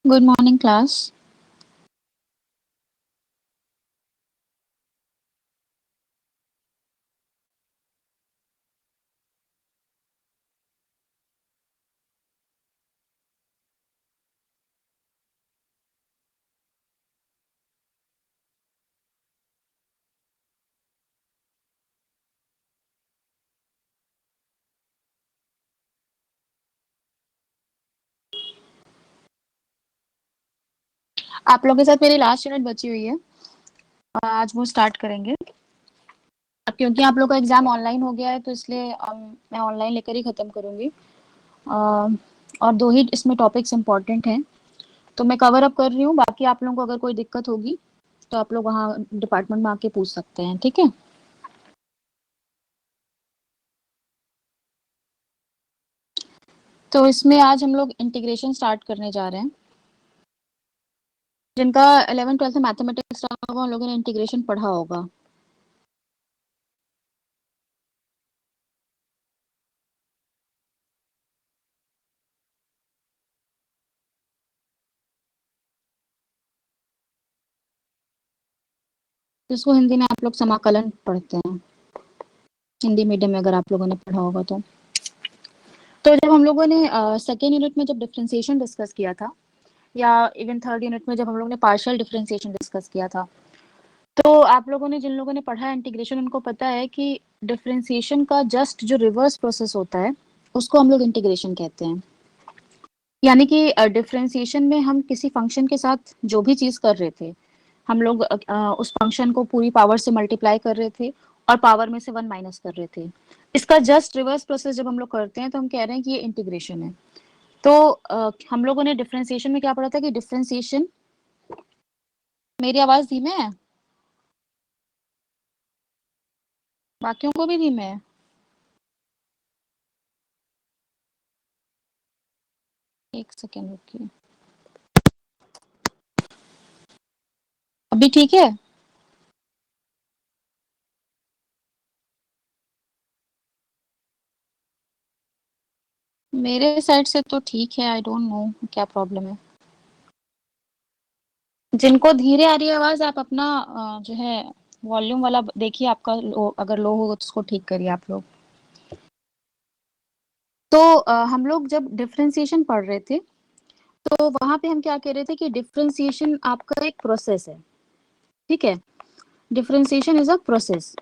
Good morning class. आप लोगों के साथ मेरी लास्ट यूनिट बची हुई है। आज वो स्टार्ट करेंगे। अब क्योंकि आप लोग का एग्जाम ऑनलाइन हो गया है तो इसलिए मैं ऑनलाइन लेकर ही खत्म करूंगी। अ, और दो ही इसमें टॉपिक्स इम्पोर्टेंट हैं तो मैं कवर अप कर रही हूँ। बाकी आप लोगों को अगर कोई दिक्कत होगी तो आप लोग वहाँ डिपार्टमेंट में आके पूछ सकते हैं, ठीक है। तो इसमें आज हम लोग इंटीग्रेशन स्टार्ट करने जा रहे हैं। जिनका 11th 12th में मैथमेटिक्स रहा होगा उन लोगों ने इंटीग्रेशन पढ़ा होगा। जिसको हिंदी में आप लोग समाकलन पढ़ते हैं, हिंदी मीडियम में अगर आप लोगों ने पढ़ा होगा तो जब हम लोगों ने सेकेंड यूनिट में जब डिफरेंशिएशन डिस्कस किया था, या इवन थर्ड यूनिट में जब हम लोगों ने पार्शियल डिफरेंशिएशन डिस्कस किया था, तो आप लोगों ने जिन लोगों ने पढ़ा है इंटीग्रेशन उनको पता है कि डिफरेंशिएशन का जस्ट जो रिवर्स प्रोसेस होता है उसको हम लोग इंटीग्रेशन कहते हैं। यानी कि डिफरेंशिएशन में हम किसी फंक्शन के साथ जो भी चीज कर रहे थे, हम लोग उस फंक्शन को पूरी पावर से मल्टीप्लाई कर रहे थे और पावर में से वन माइनस कर रहे थे। इसका जस्ट रिवर्स प्रोसेस जब हम लोग करते हैं तो हम कह रहे हैं कि ये इंटीग्रेशन है। तो हम लोगों ने डिफरेंशिएशन में क्या पढ़ा था कि डिफरेंशिएशन, मेरी आवाज धीमे है, बाकियों को भी धीमे है। एक सेकेंड रुकिए, अभी ठीक है। मेरे साइड से तो ठीक है, आई डोंट नो क्या प्रॉब्लम है। जिनको धीरे आ रही है आवाज आप अपना जो है वॉल्यूम वाला देखिए, आपका अगर लो हो तो उसको ठीक करिए आप लोग। तो हम लोग जब डिफरेंशिएशन पढ़ रहे थे तो वहां पे हम क्या कह रहे थे कि डिफरेंशिएशन आपका एक प्रोसेस है, ठीक है। Differentiation is a process.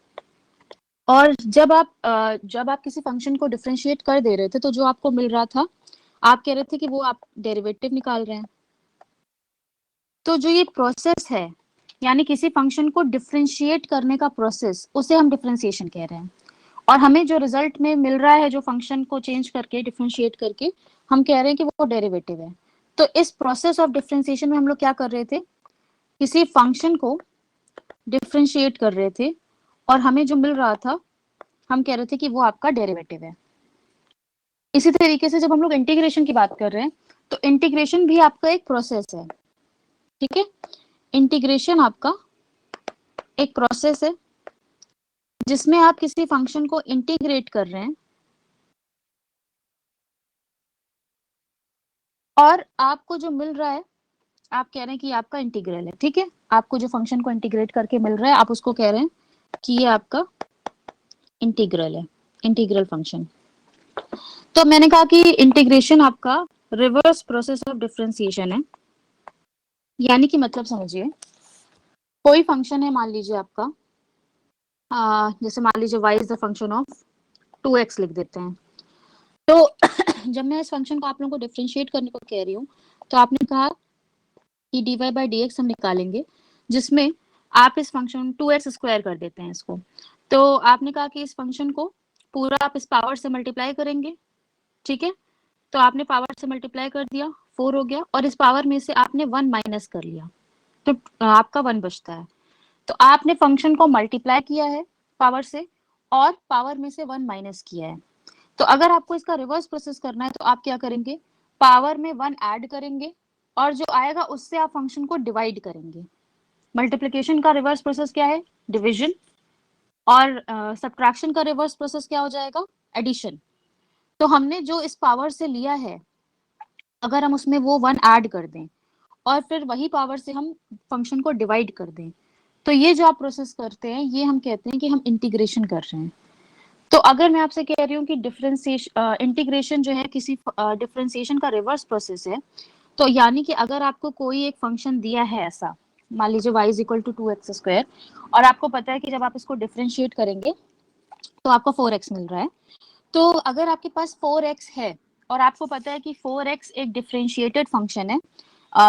और जब आप किसी फंक्शन को डिफरेंशिएट कर दे रहे थे तो जो आपको मिल रहा था, आप कह रहे थे कि वो आप डेरिवेटिव निकाल रहे हैं। तो जो ये प्रोसेस है, यानी किसी फंक्शन को डिफरेंशिएट करने का प्रोसेस, उसे हम डिफरेंशिएशन कह रहे हैं। और हमें जो रिजल्ट में मिल रहा है, जो फंक्शन को चेंज करके डिफरेंशिएट करके, हम कह रहे हैं कि वो डेरिवेटिव है। तो इस प्रोसेस ऑफ डिफरेंशिएशन में हम लोग क्या कर रहे थे, किसी फंक्शन को डिफरेंशिएट कर रहे थे और हमें जो मिल रहा था हम कह रहे थे कि वो आपका डेरिवेटिव है। इसी तरीके से जब हम लोग इंटीग्रेशन की बात कर रहे हैं तो इंटीग्रेशन भी आपका एक प्रोसेस है, ठीक है। इंटीग्रेशन आपका एक प्रोसेस है जिसमें आप किसी फंक्शन को इंटीग्रेट कर रहे हैं और आपको जो मिल रहा है आप कह रहे हैं कि ये आपका इंटीग्रल है, ठीक है। आपको जो फंक्शन को इंटीग्रेट करके मिल रहा है आप उसको कह रहे हैं कि ये आपका इंटीग्रल है, इंटीग्रल फंक्शन। तो मैंने कहा कि इंटीग्रेशन आपका रिवर्स प्रोसेस ऑफ डिफरेंशिएशन है। यानी कि मतलब समझिए, कोई फंक्शन है, मान लीजिए आपका जैसे मान लीजिए y is the function of 2x लिख देते हैं। तो जब मैं इस फंक्शन को आप लोगों को डिफरेंशिएट करने को कह रही हूँ तो आपने कहा कि dy बाई डी एक्स हम निकालेंगे, जिसमें आप इस फंक्शन 2x स्क्वायर कर देते हैं इसको। तो आपने कहा कि इस फंक्शन को पूरा आप इस पावर से मल्टीप्लाई करेंगे, ठीक है। तो आपने पावर से मल्टीप्लाई कर दिया, 4 हो गया, और इस पावर में से आपने 1 माइनस कर लिया तो आपका 1 बचता है। तो आपने फंक्शन को मल्टीप्लाई किया है पावर से और पावर में से 1 माइनस किया है। तो अगर आपको इसका रिवर्स प्रोसेस करना है तो आप क्या करेंगे, पावर में 1 ऐड करेंगे और जो आएगा उससे आप फंक्शन को डिवाइड करेंगे। मल्टीप्लिकेशन का रिवर्स प्रोसेस क्या है, डिविजन। और सब्ट्रैक्शन का रिवर्स प्रोसेस क्या हो जाएगा, एडिशन। तो हमने जो इस पावर से लिया है, अगर हम उसमें वो 1 ऐड कर दें और फिर वही पावर से हम फंक्शन को डिवाइड कर दें, तो ये जो आप प्रोसेस करते हैं ये हम कहते हैं कि हम इंटीग्रेशन कर रहे हैं। तो अगर मैं आपसे कह रही हूँ कि डिफरेंशिएशन इंटीग्रेशन जो है किसी डिफरेंशिएशन का रिवर्स प्रोसेस है, तो यानी कि अगर आपको कोई एक फंक्शन दिया है ऐसा, मान लीजिए y is equal to 2x², और आपको पता है कि जब आप इसको डिफरेंशिएट करेंगे तो आपको 4x मिल रहा है। तो अगर आपके पास 4x है और आपको पता है कि 4x एक डिफरेंशिएटेड फंक्शन है,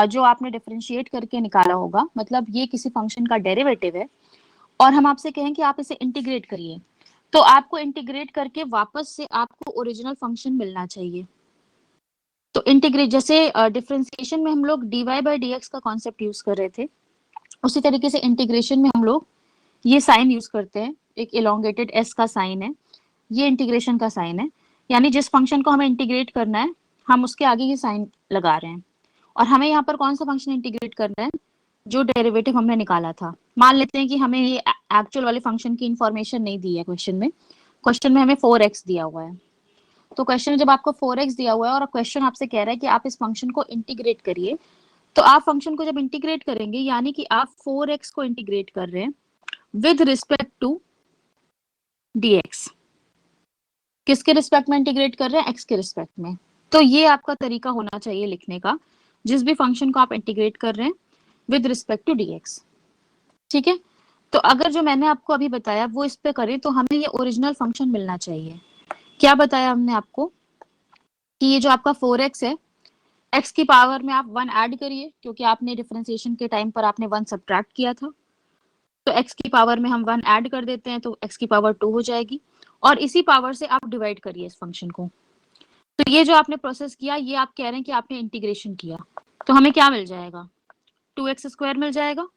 जो आपने डिफरेंशिएट करके निकाला होगा, मतलब ये किसी फंक्शन का डेरिवेटिव है, और हम आपसे कहें कि आप इसे इंटीग्रेट करिए, तो आपको इंटीग्रेट करके वापस से आपको ओरिजिनल फंक्शन मिलना चाहिए। तो इंटीग्रेट, जैसे डिफरेंशिएशन में हम लोग dy बाई dx का कॉन्सेप्ट यूज कर रहे थे, उसी तरीके से इंटीग्रेशन में हम लोग ये साइन यूज करते हैं, एक इलोंगेटेड s का साइन है, ये इंटीग्रेशन का साइन है, यानी जिस फंक्शन को हमें इंटीग्रेट करना है हम उसके आगे ये साइन लगा रहे हैं, और हमें यहाँ पर कौन सा फंक्शन इंटीग्रेट करना है, जो डेरिवेटिव हमने निकाला था। मान लेते हैं कि हमें ये एक्चुअल वाले फंक्शन की इंफॉर्मेशन नहीं दी है क्वेश्चन में हमें 4x दिया हुआ है। तो क्वेश्चन में जब आपको 4x दिया हुआ है और क्वेश्चन आपसे कह रहा है कि आप इस फंक्शन को इंटीग्रेट करिए, तो आप फंक्शन को जब इंटीग्रेट करेंगे यानी कि आप 4x को इंटीग्रेट कर रहे हैं विद रिस्पेक्ट टू dx। किसके रिस्पेक्ट में इंटीग्रेट कर रहे हैं, x के रिस्पेक्ट में। तो ये आपका तरीका होना चाहिए लिखने का, जिस भी फंक्शन को आप इंटीग्रेट कर रहे हैं विद रिस्पेक्ट टू dx। ठीक है, तो अगर जो मैंने आपको अभी बताया वो इस पे करें तो हमें ये ओरिजिनल फंक्शन मिलना चाहिए। क्या बताया हमने आपको कि ये जो आपका 4x है, x की पावर में आप 1 ऐड करिए, क्योंकि आपने डिफरेंशिएशन के टाइम पर आपने 1 सब्ट्रैक्ट किया था, तो x की पावर में हम 1 ऐड कर देते हैं तो x की पावर 2 हो जाएगी, और इसी पावर से आप डिवाइड करिए इस फंक्शन को। तो ये जो आपने प्रोसेस किया, ये आप कह रहे हैं कि आपने इंटीग्रेशन किया, तो हमें क्या मिल जाएगा, 2x² मिल जाएगा।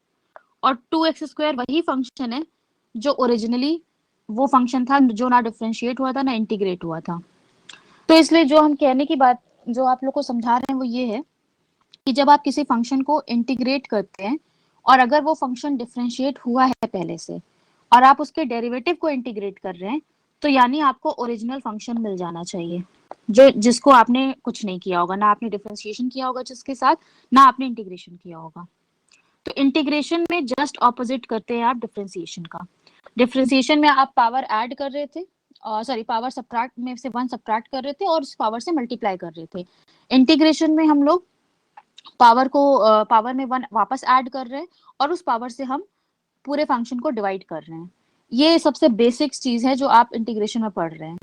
और 2x² वही फंक्शन है जो ओरिजिनली वो फंक्शन था जो ना डिफरेंशिएट हुआ था ना इंटीग्रेट हुआ था। तो इसलिए जो हम कहने की बात जो आप लोग को समझा रहे हैं वो ये है कि जब आप किसी फंक्शन को इंटीग्रेट करते हैं और अगर वो फंक्शन डिफरेंशिएट हुआ है पहले से और आप उसके डेरिवेटिव को इंटीग्रेट कर रहे हैं, तो यानी आपको ओरिजिनल फंक्शन मिल जाना चाहिए, जो जिसको आपने कुछ नहीं किया होगा, ना आपने डिफरेंशिएशन किया होगा जिसके साथ, ना आपने इंटीग्रेशन किया होगा। तो इंटीग्रेशन में जस्ट ऑपोजिट करते हैं आप डिफरेंशिएशन का। डिफरेंशिएशन में आप पावर ऐड कर रहे थे, सॉरी पावर सब्ट्रैक्ट में से 1 सब्ट्रैक्ट कर रहे थे और उस पावर से मल्टीप्लाई कर रहे थे। इंटीग्रेशन में हम लोग पावर को पावर में 1 वापस ऐड कर रहे हैं और उस पावर से हम पूरे फंक्शन को डिवाइड कर रहे हैं। ये सबसे बेसिक चीज है जो आप इंटीग्रेशन में पढ़ रहे हैं।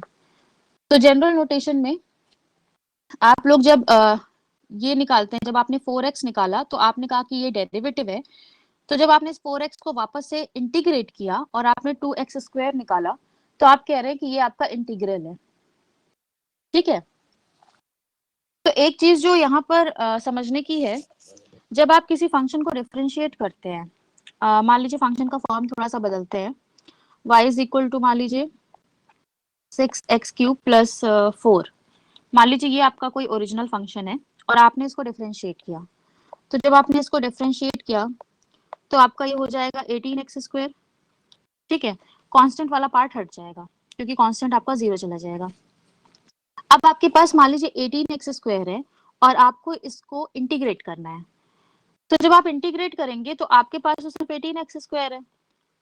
तो जनरल नोटेशन में आप लोग जब ये निकालते हैं, जब आपने 4x निकाला तो आपने कहा कि ये डेरिवेटिव है, तो जब आपने इस 4x को वापस से इंटीग्रेट किया और आपने 2x² निकाला, तो आप कह रहे हैं कि ये आपका इंटीग्रल है। ठीक है, तो एक चीज जो यहाँ पर समझने की है, जब आप किसी फंक्शन को डिफरेंशिएट करते हैं, मान लीजिए फंक्शन का फॉर्म थोड़ा सा बदलते हैं, y इज इक्वल टू मान लीजिए 6x³ प्लस 4। मान लीजिए ये आपका कोई ओरिजिनल फंक्शन है और आपने इसको डिफरेंशिएट किया, तो जब आपने इसको डिफरेंशिएट किया तो आपका ये हो जाएगा 18x²। ठीक है, कांस्टेंट वाला पार्ट हट जाएगा क्योंकि कांस्टेंट आपका 0 चला जाएगा। अब आपके पास मान लीजिए 18x² है और आपको इसको इंटीग्रेट करना है, तो जब आप इंटीग्रेट करेंगे तो आपके पास तो सिर्फ 18x² है,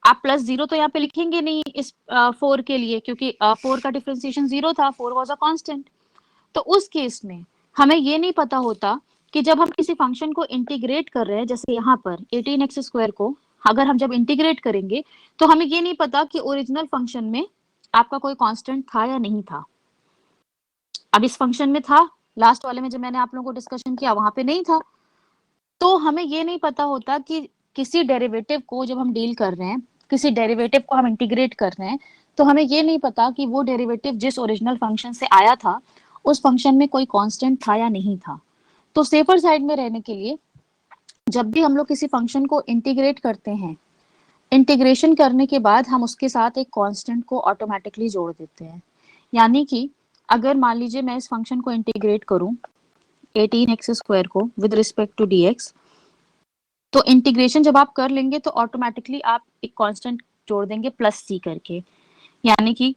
आप प्लस 0 तो यहाँ पे लिखेंगे नहीं इस 4 के लिए, क्योंकि 4 का डिफरेंशिएशन 0 था, 4 वाज अ कांस्टेंट। तो उस केस में हमें ये नहीं पता होता कि जब हम किसी फंक्शन को इंटीग्रेट कर रहे हैं, जैसे यहाँ पर 18x² को अगर हम जब इंटीग्रेट करेंगे तो हमें ये नहीं पता कि ओरिजिनल फंक्शन में आपका कोई कांस्टेंट था या नहीं था। अब इस फंक्शन में था, लास्ट वाले में जब मैंने आप लोगों को डिस्कशन किया वहां पे नहीं था, तो हमें ये नहीं पता होता कि किसी डेरिवेटिव को जब हम डील कर रहे हैं, किसी डेरिवेटिव को हम इंटीग्रेट कर रहे हैं, तो हमें ये नहीं पता कि वो डेरिवेटिव जिस ओरिजिनल फंक्शन से आया था उस फंक्शन में कोई कांस्टेंट था या नहीं था। तो सेफर साइड में रहने के लिए जब भी हम लोग किसी फंक्शन को इंटीग्रेट करते हैं, इंटीग्रेशन करने के बाद हम उसके साथ एक कांस्टेंट को ऑटोमेटिकली जोड़ देते हैं। यानी कि अगर मान लीजिए मैं इस फंक्शन को इंटीग्रेट करूं 18x² को विद रिस्पेक्ट टू dx, तो इंटीग्रेशन जब आप कर लेंगे तो ऑटोमेटिकली आप एक कांस्टेंट जोड़ देंगे प्लस c करके, यानी कि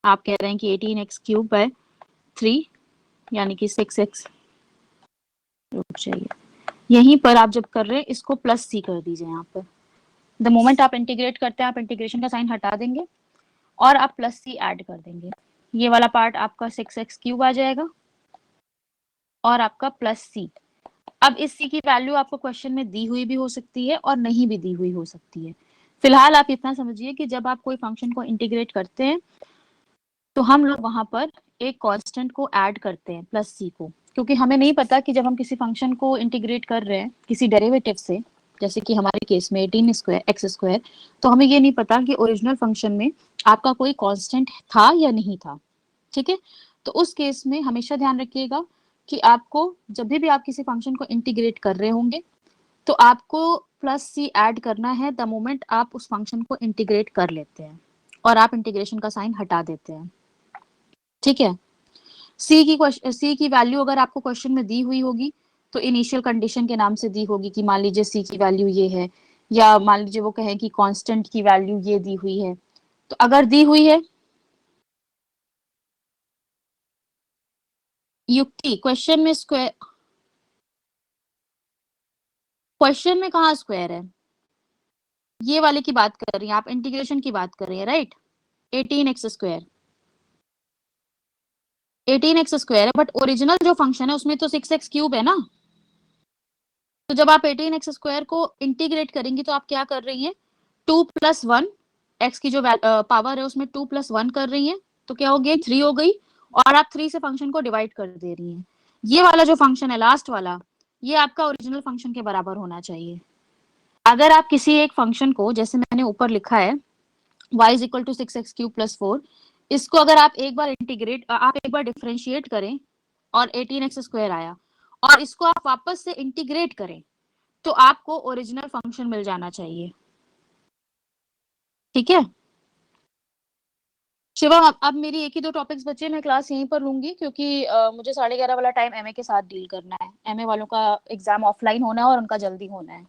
आप कह रहे हैं कि 18x³ बाय 3 यानी कि 6x, रुक जाइए, यहीं पर आप जब कर रहे हैं इसको प्लस सी कर दीजिए। यहाँ पर द मोमेंट आप इंटीग्रेट करते हैं, आप इंटीग्रेशन का साइन हटा देंगे और आप प्लस सी ऐड कर देंगे। ये वाला पार्ट आपका 6x³ आ जाएगा और आपका प्लस सी। अब इस सी की वैल्यू आपको क्वेश्चन में दी हुई भी हो सकती है और नहीं भी दी हुई हो सकती है। फिलहाल आप इतना समझिए कि जब आप कोई फंक्शन को इंटीग्रेट करते हैं तो हम लोग वहां पर एक कांस्टेंट को ऐड करते हैं प्लस सी को, क्योंकि हमें नहीं पता कि जब हम किसी फंक्शन को इंटीग्रेट कर रहे हैं किसी डेरिवेटिव से, जैसे कि हमारे केस में 18x², तो हमें ये नहीं पता कि ओरिजिनल फंक्शन में आपका कोई कांस्टेंट था या नहीं था। ठीक है, तो उस केस में हमेशा ध्यान रखिएगा कि आपको जब भी आप किसी फंक्शन को इंटीग्रेट कर रहे होंगे तो आपको प्लस सी ऐड करना है द मोमेंट आप उस फंक्शन को इंटीग्रेट कर लेते हैं और आप इंटीग्रेशन का साइन हटा देते हैं। ठीक है, सी की वैल्यू अगर आपको क्वेश्चन में दी हुई होगी तो इनिशियल कंडीशन के नाम से दी होगी कि मान लीजिए सी की वैल्यू ये है, या मान लीजिए वो कहें कि कांस्टेंट की वैल्यू ये दी हुई है। तो अगर दी हुई है युक्ति, क्वेश्चन में स्क्वायर, क्वेश्चन में कहाँ स्क्वायर है, ये वाले की बात कर रही हैं आप, इंटीग्रेशन की बात कर रही है, राइट। 18x², 18x² है, बट ओरिजिनल जो फंक्शन है उसमें तो 6x³ है ना। तो जब आप 18x² को इंटीग्रेट करेंगी तो आप क्या कर रही हैं, 2+1, x की जो पावर है उसमें 2+1 कर रही हैं, तो क्या हो गया 3 हो गई, और आप 3 से फंक्शन को डिवाइड कर दे रही हैं। ये वाला जो फंक्शन है लास्ट वाला, ये आपका ओरिजिनल फंक्शन के बराबर होना चाहिए। अगर आप किसी एक फंक्शन को, जैसे मैंने ऊपर लिखा है y is equal to 6x³ + 4, इसको अगर आप एक बार डिफरेंशिएट करें और 18x² आया, और इसको आप वापस से इंटीग्रेट करें तो आपको ओरिजिनल फंक्शन मिल जाना चाहिए। ठीक है शिवम, अब मेरी एक ही 2 टॉपिक्स बचे, मैं क्लास यहीं पर लूंगी क्योंकि मुझे 11:30 वाला टाइम एमए के साथ डील करना है। एमए वालों का एग्जाम ऑफलाइन होना है और उनका जल्दी होना है,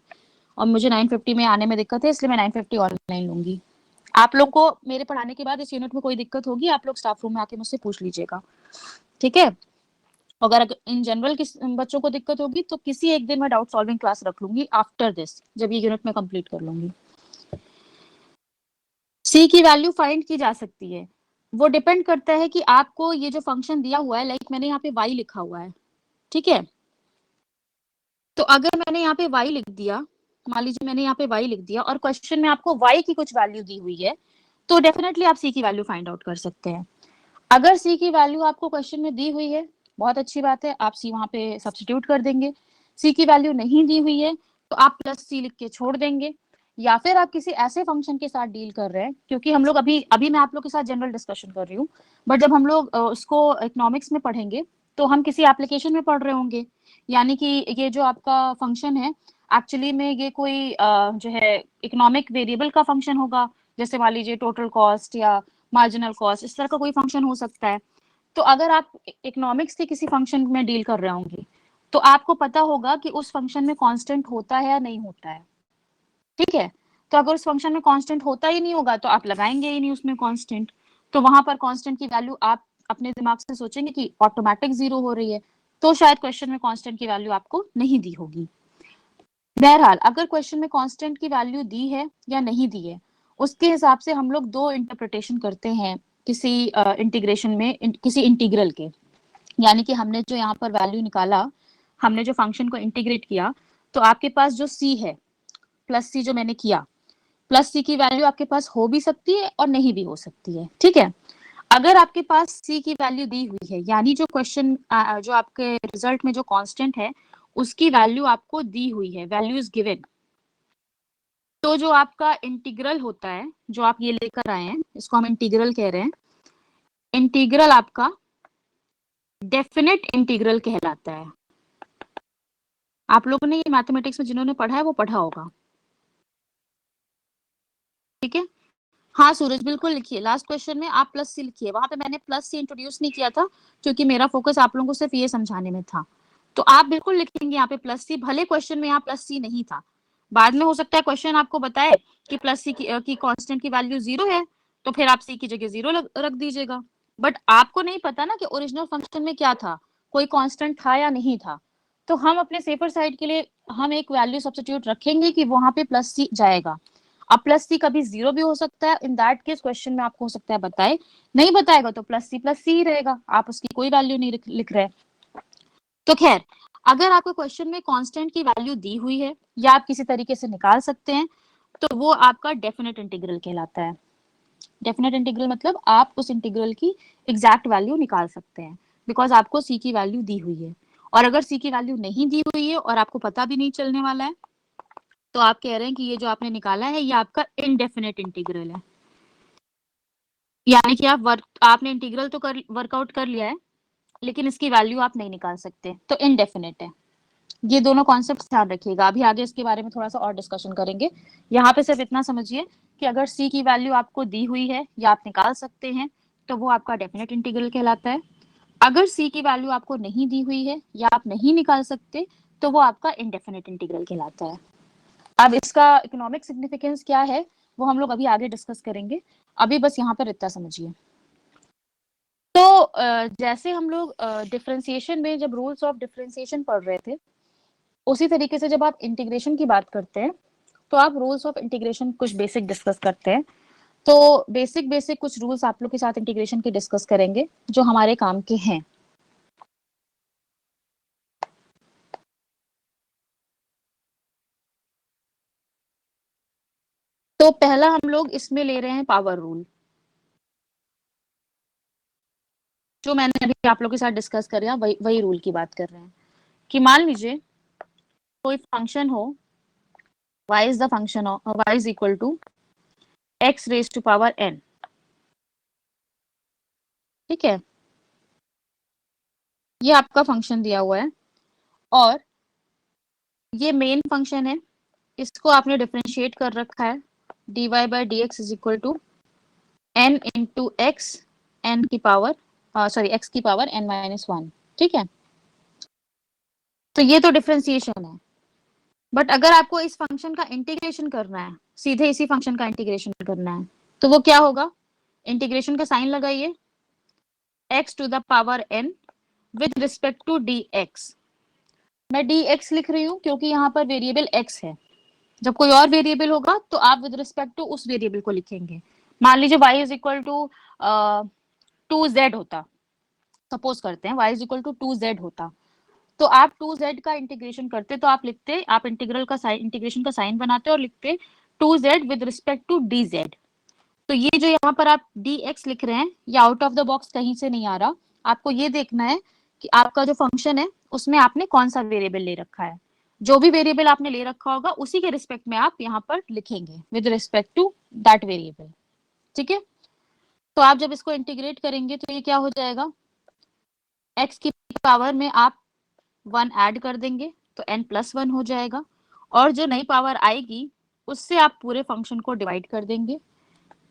और मुझे 9:50 में आने में दिक्कत है, इसलिए मैं 9:50 ऑनलाइन लूंगी। आप लोग को मेरे पढ़ाने के बाद इस यूनिट में कोई दिक्कत होगी आप लोग स्टाफ रूम में आके मुझसे पूछ लीजिएगा। ठीक है, अगर इन जनरल किस बच्चों को दिक्कत होगी तो किसी एक दिन मैं डाउट सॉल्विंग क्लास रख लूंगी आफ्टर दिस, जब ये यूनिट में कंप्लीट कर लूंगी। सी की वैल्यू फाइंड की जा सकती है, वो डिपेंड करता है कि आपको ये जो फंक्शन दिया हुआ है, लाइक मैंने यहाँ पे y लिखा हुआ है। ठीक है, तो अगर मैंने यहाँ पे y लिख दिया, मान लीजिए मैंने यहाँ पे y लिख दिया और क्वेश्चन में आपको y की कुछ वैल्यू दी हुई है, तो डेफिनेटली आप सी की वैल्यू फाइंड आउट कर सकते हैं। अगर सी की वैल्यू आपको क्वेश्चन में दी हुई है, बहुत अच्छी बात है, आप सी वहां पे सब्स्टिट्यूट कर देंगे। सी की वैल्यू नहीं दी हुई है तो आप प्लस सी लिख के छोड़ देंगे, या फिर आप किसी ऐसे फंक्शन के साथ डील कर रहे हैं, क्योंकि हम लोग अभी अभी मैं आप लोग के साथ जनरल डिस्कशन कर रही हूँ, बट जब हम लोग उसको इकोनॉमिक्स में पढ़ेंगे तो हम किसी एप्लीकेशन में पढ़ रहे होंगे, यानी कि ये जो आपका फंक्शन है एक्चुअली में ये कोई जो है इकोनॉमिक वेरिएबल का फंक्शन होगा, जैसे मान लीजिए टोटल कॉस्ट या मार्जिनल कॉस्ट, इस तरह का कोई फंक्शन हो सकता है। तो अगर आप इकोनॉमिक्स के किसी फंक्शन में डील कर रहे होंगे तो आपको पता होगा कि उस फंक्शन में कांस्टेंट होता है या नहीं होता है। ठीक है, तो अगर उस फंक्शन में कांस्टेंट होता ही नहीं होगा तो आप लगाएंगे ही नहीं उसमें कांस्टेंट, तो वहां पर कांस्टेंट की वैल्यू आप अपने दिमाग से सोचेंगे कि ऑटोमेटिक 0 हो रही है, तो शायद क्वेश्चन में कांस्टेंट की वैल्यू आपको नहीं दी होगी। बहरहाल अगर क्वेश्चन में कांस्टेंट की वैल्यू दी है या नहीं दी है, उसके हिसाब से हम लोग 2 इंटरप्रिटेशन करते हैं किसी इंटीग्रेशन में, किसी इंटीग्रल के। यानी कि हमने जो यहाँ पर वैल्यू निकाला, हमने जो फंक्शन को इंटीग्रेट किया, तो आपके पास जो सी है प्लस सी जो मैंने किया, प्लस सी की वैल्यू आपके पास हो भी सकती है और नहीं भी हो सकती है। ठीक है, अगर आपके पास सी की वैल्यू दी हुई है, यानी जो क्वेश्चन जो आपके रिजल्ट में जो कांस्टेंट है उसकी वैल्यू आपको दी हुई है, वैल्यू इज गिवन, तो जो आपका इंटीग्रल होता है, जो आप ये लेकर आए हैं इसको हम इंटीग्रल कह रहे हैं, इंटीग्रल आपका डेफिनेट इंटीग्रल कहलाता है। आप लोगों ने ये मैथमेटिक्स में जिन्होंने पढ़ा है वो पढ़ा होगा। ठीक है, हाँ सूरज बिल्कुल लिखिए, लास्ट क्वेश्चन में आप प्लस सी लिखिए, वहां पे मैंने प्लस सी इंट्रोड्यूस नहीं किया था क्योंकि मेरा फोकस आप लोगों को सिर्फ ये समझाने में था। तो आप बिल्कुल लिखेंगे यहाँ पे प्लस सी, भले क्वेश्चन में यहाँ प्लस सी नहीं था, बाद में हो सकता है क्वेश्चन आपको बताए कि प्लस सी की कांस्टेंट की वैल्यू 0 है, तो फिर आप सी की जगह 0 रख दीजिएगा। बट आपको नहीं पता ना कि ओरिजिनल फंक्शन में क्या था, कोई कांस्टेंट था या नहीं था, तो हम अपने सेफर साइड के लिए हम एक वैल्यू सब्स्टिट्यूट रखेंगे कि वहां पे प्लस सी जाएगा। अब प्लस सी कभी जीरो भी हो सकता है, इन दैट केस क्वेश्चन में आपको हो सकता है बताए, नहीं बताएगा तो प्लस सी ही रहेगा, आप उसकी कोई वैल्यू नहीं लिख रहे। तो खैर, अगर आपको क्वेश्चन में कांस्टेंट की वैल्यू दी हुई है या आप किसी तरीके से निकाल सकते हैं, तो वो आपका डेफिनेट इंटीग्रल कहलाता है। डेफिनेट इंटीग्रल मतलब आप उस इंटीग्रल की एग्जैक्ट वैल्यू निकाल सकते हैं, बिकॉज आपको सी की वैल्यू दी हुई है। और अगर सी की वैल्यू नहीं दी हुई है और आपको पता भी नहीं चलने वाला है, तो आप कह रहे हैं कि ये जो आपने निकाला है ये आपका इनडेफिनेट इंटीग्रल है, यानी कि आपने इंटीग्रल तो वर्कआउट कर लिया है, लेकिन इसकी वैल्यू आप नहीं निकाल सकते, तो इनडेफिनेट है। ये दोनों कॉन्सेप्ट ध्यान रखिएगा, अभी आगे इसके बारे में थोड़ा सा और डिस्कशन करेंगे। यहाँ पे सिर्फ इतना समझिए कि अगर सी की वैल्यू आपको दी हुई है या आप निकाल सकते हैं, तो वो आपका डेफिनेट इंटीग्रल कहलाता है। अगर सी की वैल्यू आपको नहीं दी हुई है या आप नहीं निकाल सकते, तो वो आपका इनडेफिनेट इंटीग्रल कहलाता है। अब इसका इकोनॉमिक सिग्निफिकेंस क्या है वो हम लोग अभी आगे डिस्कस करेंगे, अभी बस यहाँ पर इतना समझिए। तो जैसे हम लोग डिफरेंशिएशन में जब रूल्स ऑफ डिफरेंशिएशन पढ़ रहे थे, उसी तरीके से जब आप इंटीग्रेशन की बात करते हैं, तो आप रूल्स ऑफ इंटीग्रेशन कुछ बेसिक डिस्कस करते हैं। तो बेसिक बेसिक कुछ रूल्स आप लोग के साथ इंटीग्रेशन के डिस्कस करेंगे जो हमारे काम के हैं। तो पहला हम लोग इसमें ले रहे हैं पावर रूल, जो मैंने अभी आप लोग के साथ डिस्कस कर वही रूल की बात कर रहे हैं कि मान लीजिए कोई फंक्शन हो, y is the function of y is equal to x raise to power n, ठीक है, ये आपका फंक्शन दिया हुआ है और ये मेन फंक्शन है, इसको आपने डिफरेंशिएट कर रखा है, dy by d x is equal to n into x n की पावर सॉरी x की पावर n माइनस वन, ठीक है। तो ये तो डिफरेंशिएशन है, बट अगर आपको इस फंक्शन का इंटीग्रेशन करना है, सीधे इसी फंक्शन का इंटीग्रेशन करना है, तो वो क्या होगा, इंटीग्रेशन का साइन लगाइए, x to the power n with respect to dx। मैं dx लिख रही हूँ क्योंकि यहाँ पर वेरिएबल x है, जब कोई और वेरिएबल होगा तो आप विद रिस्पेक्ट टू उस वेरिएबल को लिखेंगे। मान लीजिए y is equal to 2z होता, सपोज करते हैं y is equal to 2z होता, तो आप 2z का इंटीग्रेशन करते, तो आप लिखते, आप इंटीग्रल का साइन, इंटीग्रेशन का साइन बनाते और लिखते 2z with respect to dz। तो ये जो यहाँ पर आप dx लिख रहे हैं, ये आउट ऑफ द बॉक्स कहीं से नहीं आ रहा, आपको ये देखना है कि आपका जो फंक्शन है उसमें आपने कौन सा वेरिएबल ले रखा है। जो भी वेरिएबल आपने ले रखा होगा उसी के रिस्पेक्ट में आप यहाँ पर लिखेंगे with respect to that variable, ठीक है। तो आप जब इसको इंटीग्रेट करेंगे तो ये क्या हो जाएगा, x की पावर में आप 1 ऐड कर देंगे तो n प्लस 1 हो जाएगा, और जो नई पावर आएगी उससे आप पूरे फंक्शन को डिवाइड कर देंगे,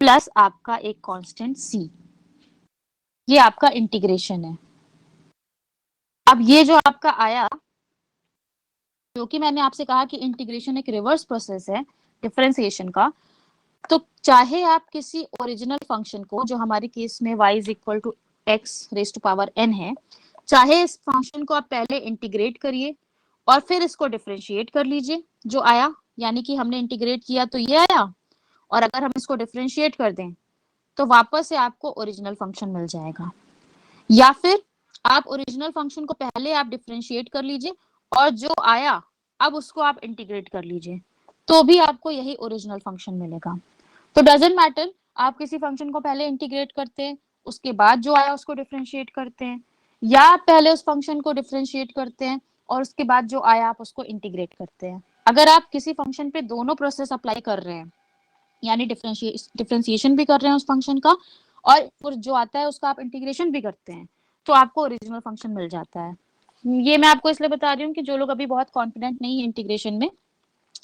प्लस आपका एक कांस्टेंट c। ये आपका इंटीग्रेशन है। अब ये जो आपका आया, क्योंकि मैंने आपसे कहा कि इंटीग्रेशन एक रिवर्स प्रोसेस है डिफरेंशिएशन का, तो चाहे आप किसी ओरिजिनल फंक्शन को, जो हमारे केस में y is equal to x raise to power n है, चाहे इस फंक्शन को आप पहले इंटीग्रेट करिए और फिर इसको डिफरेंशिएट कर लीजिए, जो आया, यानी कि हमने इंटीग्रेट किया तो ये आया, और अगर हम इसको डिफरेंशिएट कर दें तो वापस से आपको ओरिजिनल फंक्शन मिल जाएगा। या फिर आप ओरिजिनल फंक्शन को पहले आप डिफरेंशिएट कर लीजिए और जो आया अब उसको आप इंटीग्रेट कर लीजिए, तो भी आपको यही ओरिजिनल फंक्शन मिलेगा। तो डजंट मैटर, आप किसी फंक्शन को पहले इंटीग्रेट करते हैं, उसके बाद जो आया उसको डिफरेंशिएट करते हैं, या आप पहले उस फंक्शन को डिफरेंशिएट करते हैं और उसके बाद जो आया आप उसको इंटीग्रेट करते हैं। अगर आप किसी फंक्शन पे दोनों प्रोसेस अप्लाई कर रहे हैं, यानी डिफरेंशिएशन भी कर रहे हैं उस फंक्शन का और जो आता है उसका आप इंटीग्रेशन भी करते हैं, तो आपको ओरिजिनल फंक्शन मिल जाता है। ये मैं आपको इसलिए बता रही हूँ कि जो लोग अभी बहुत कॉन्फिडेंट नहीं है इंटीग्रेशन में,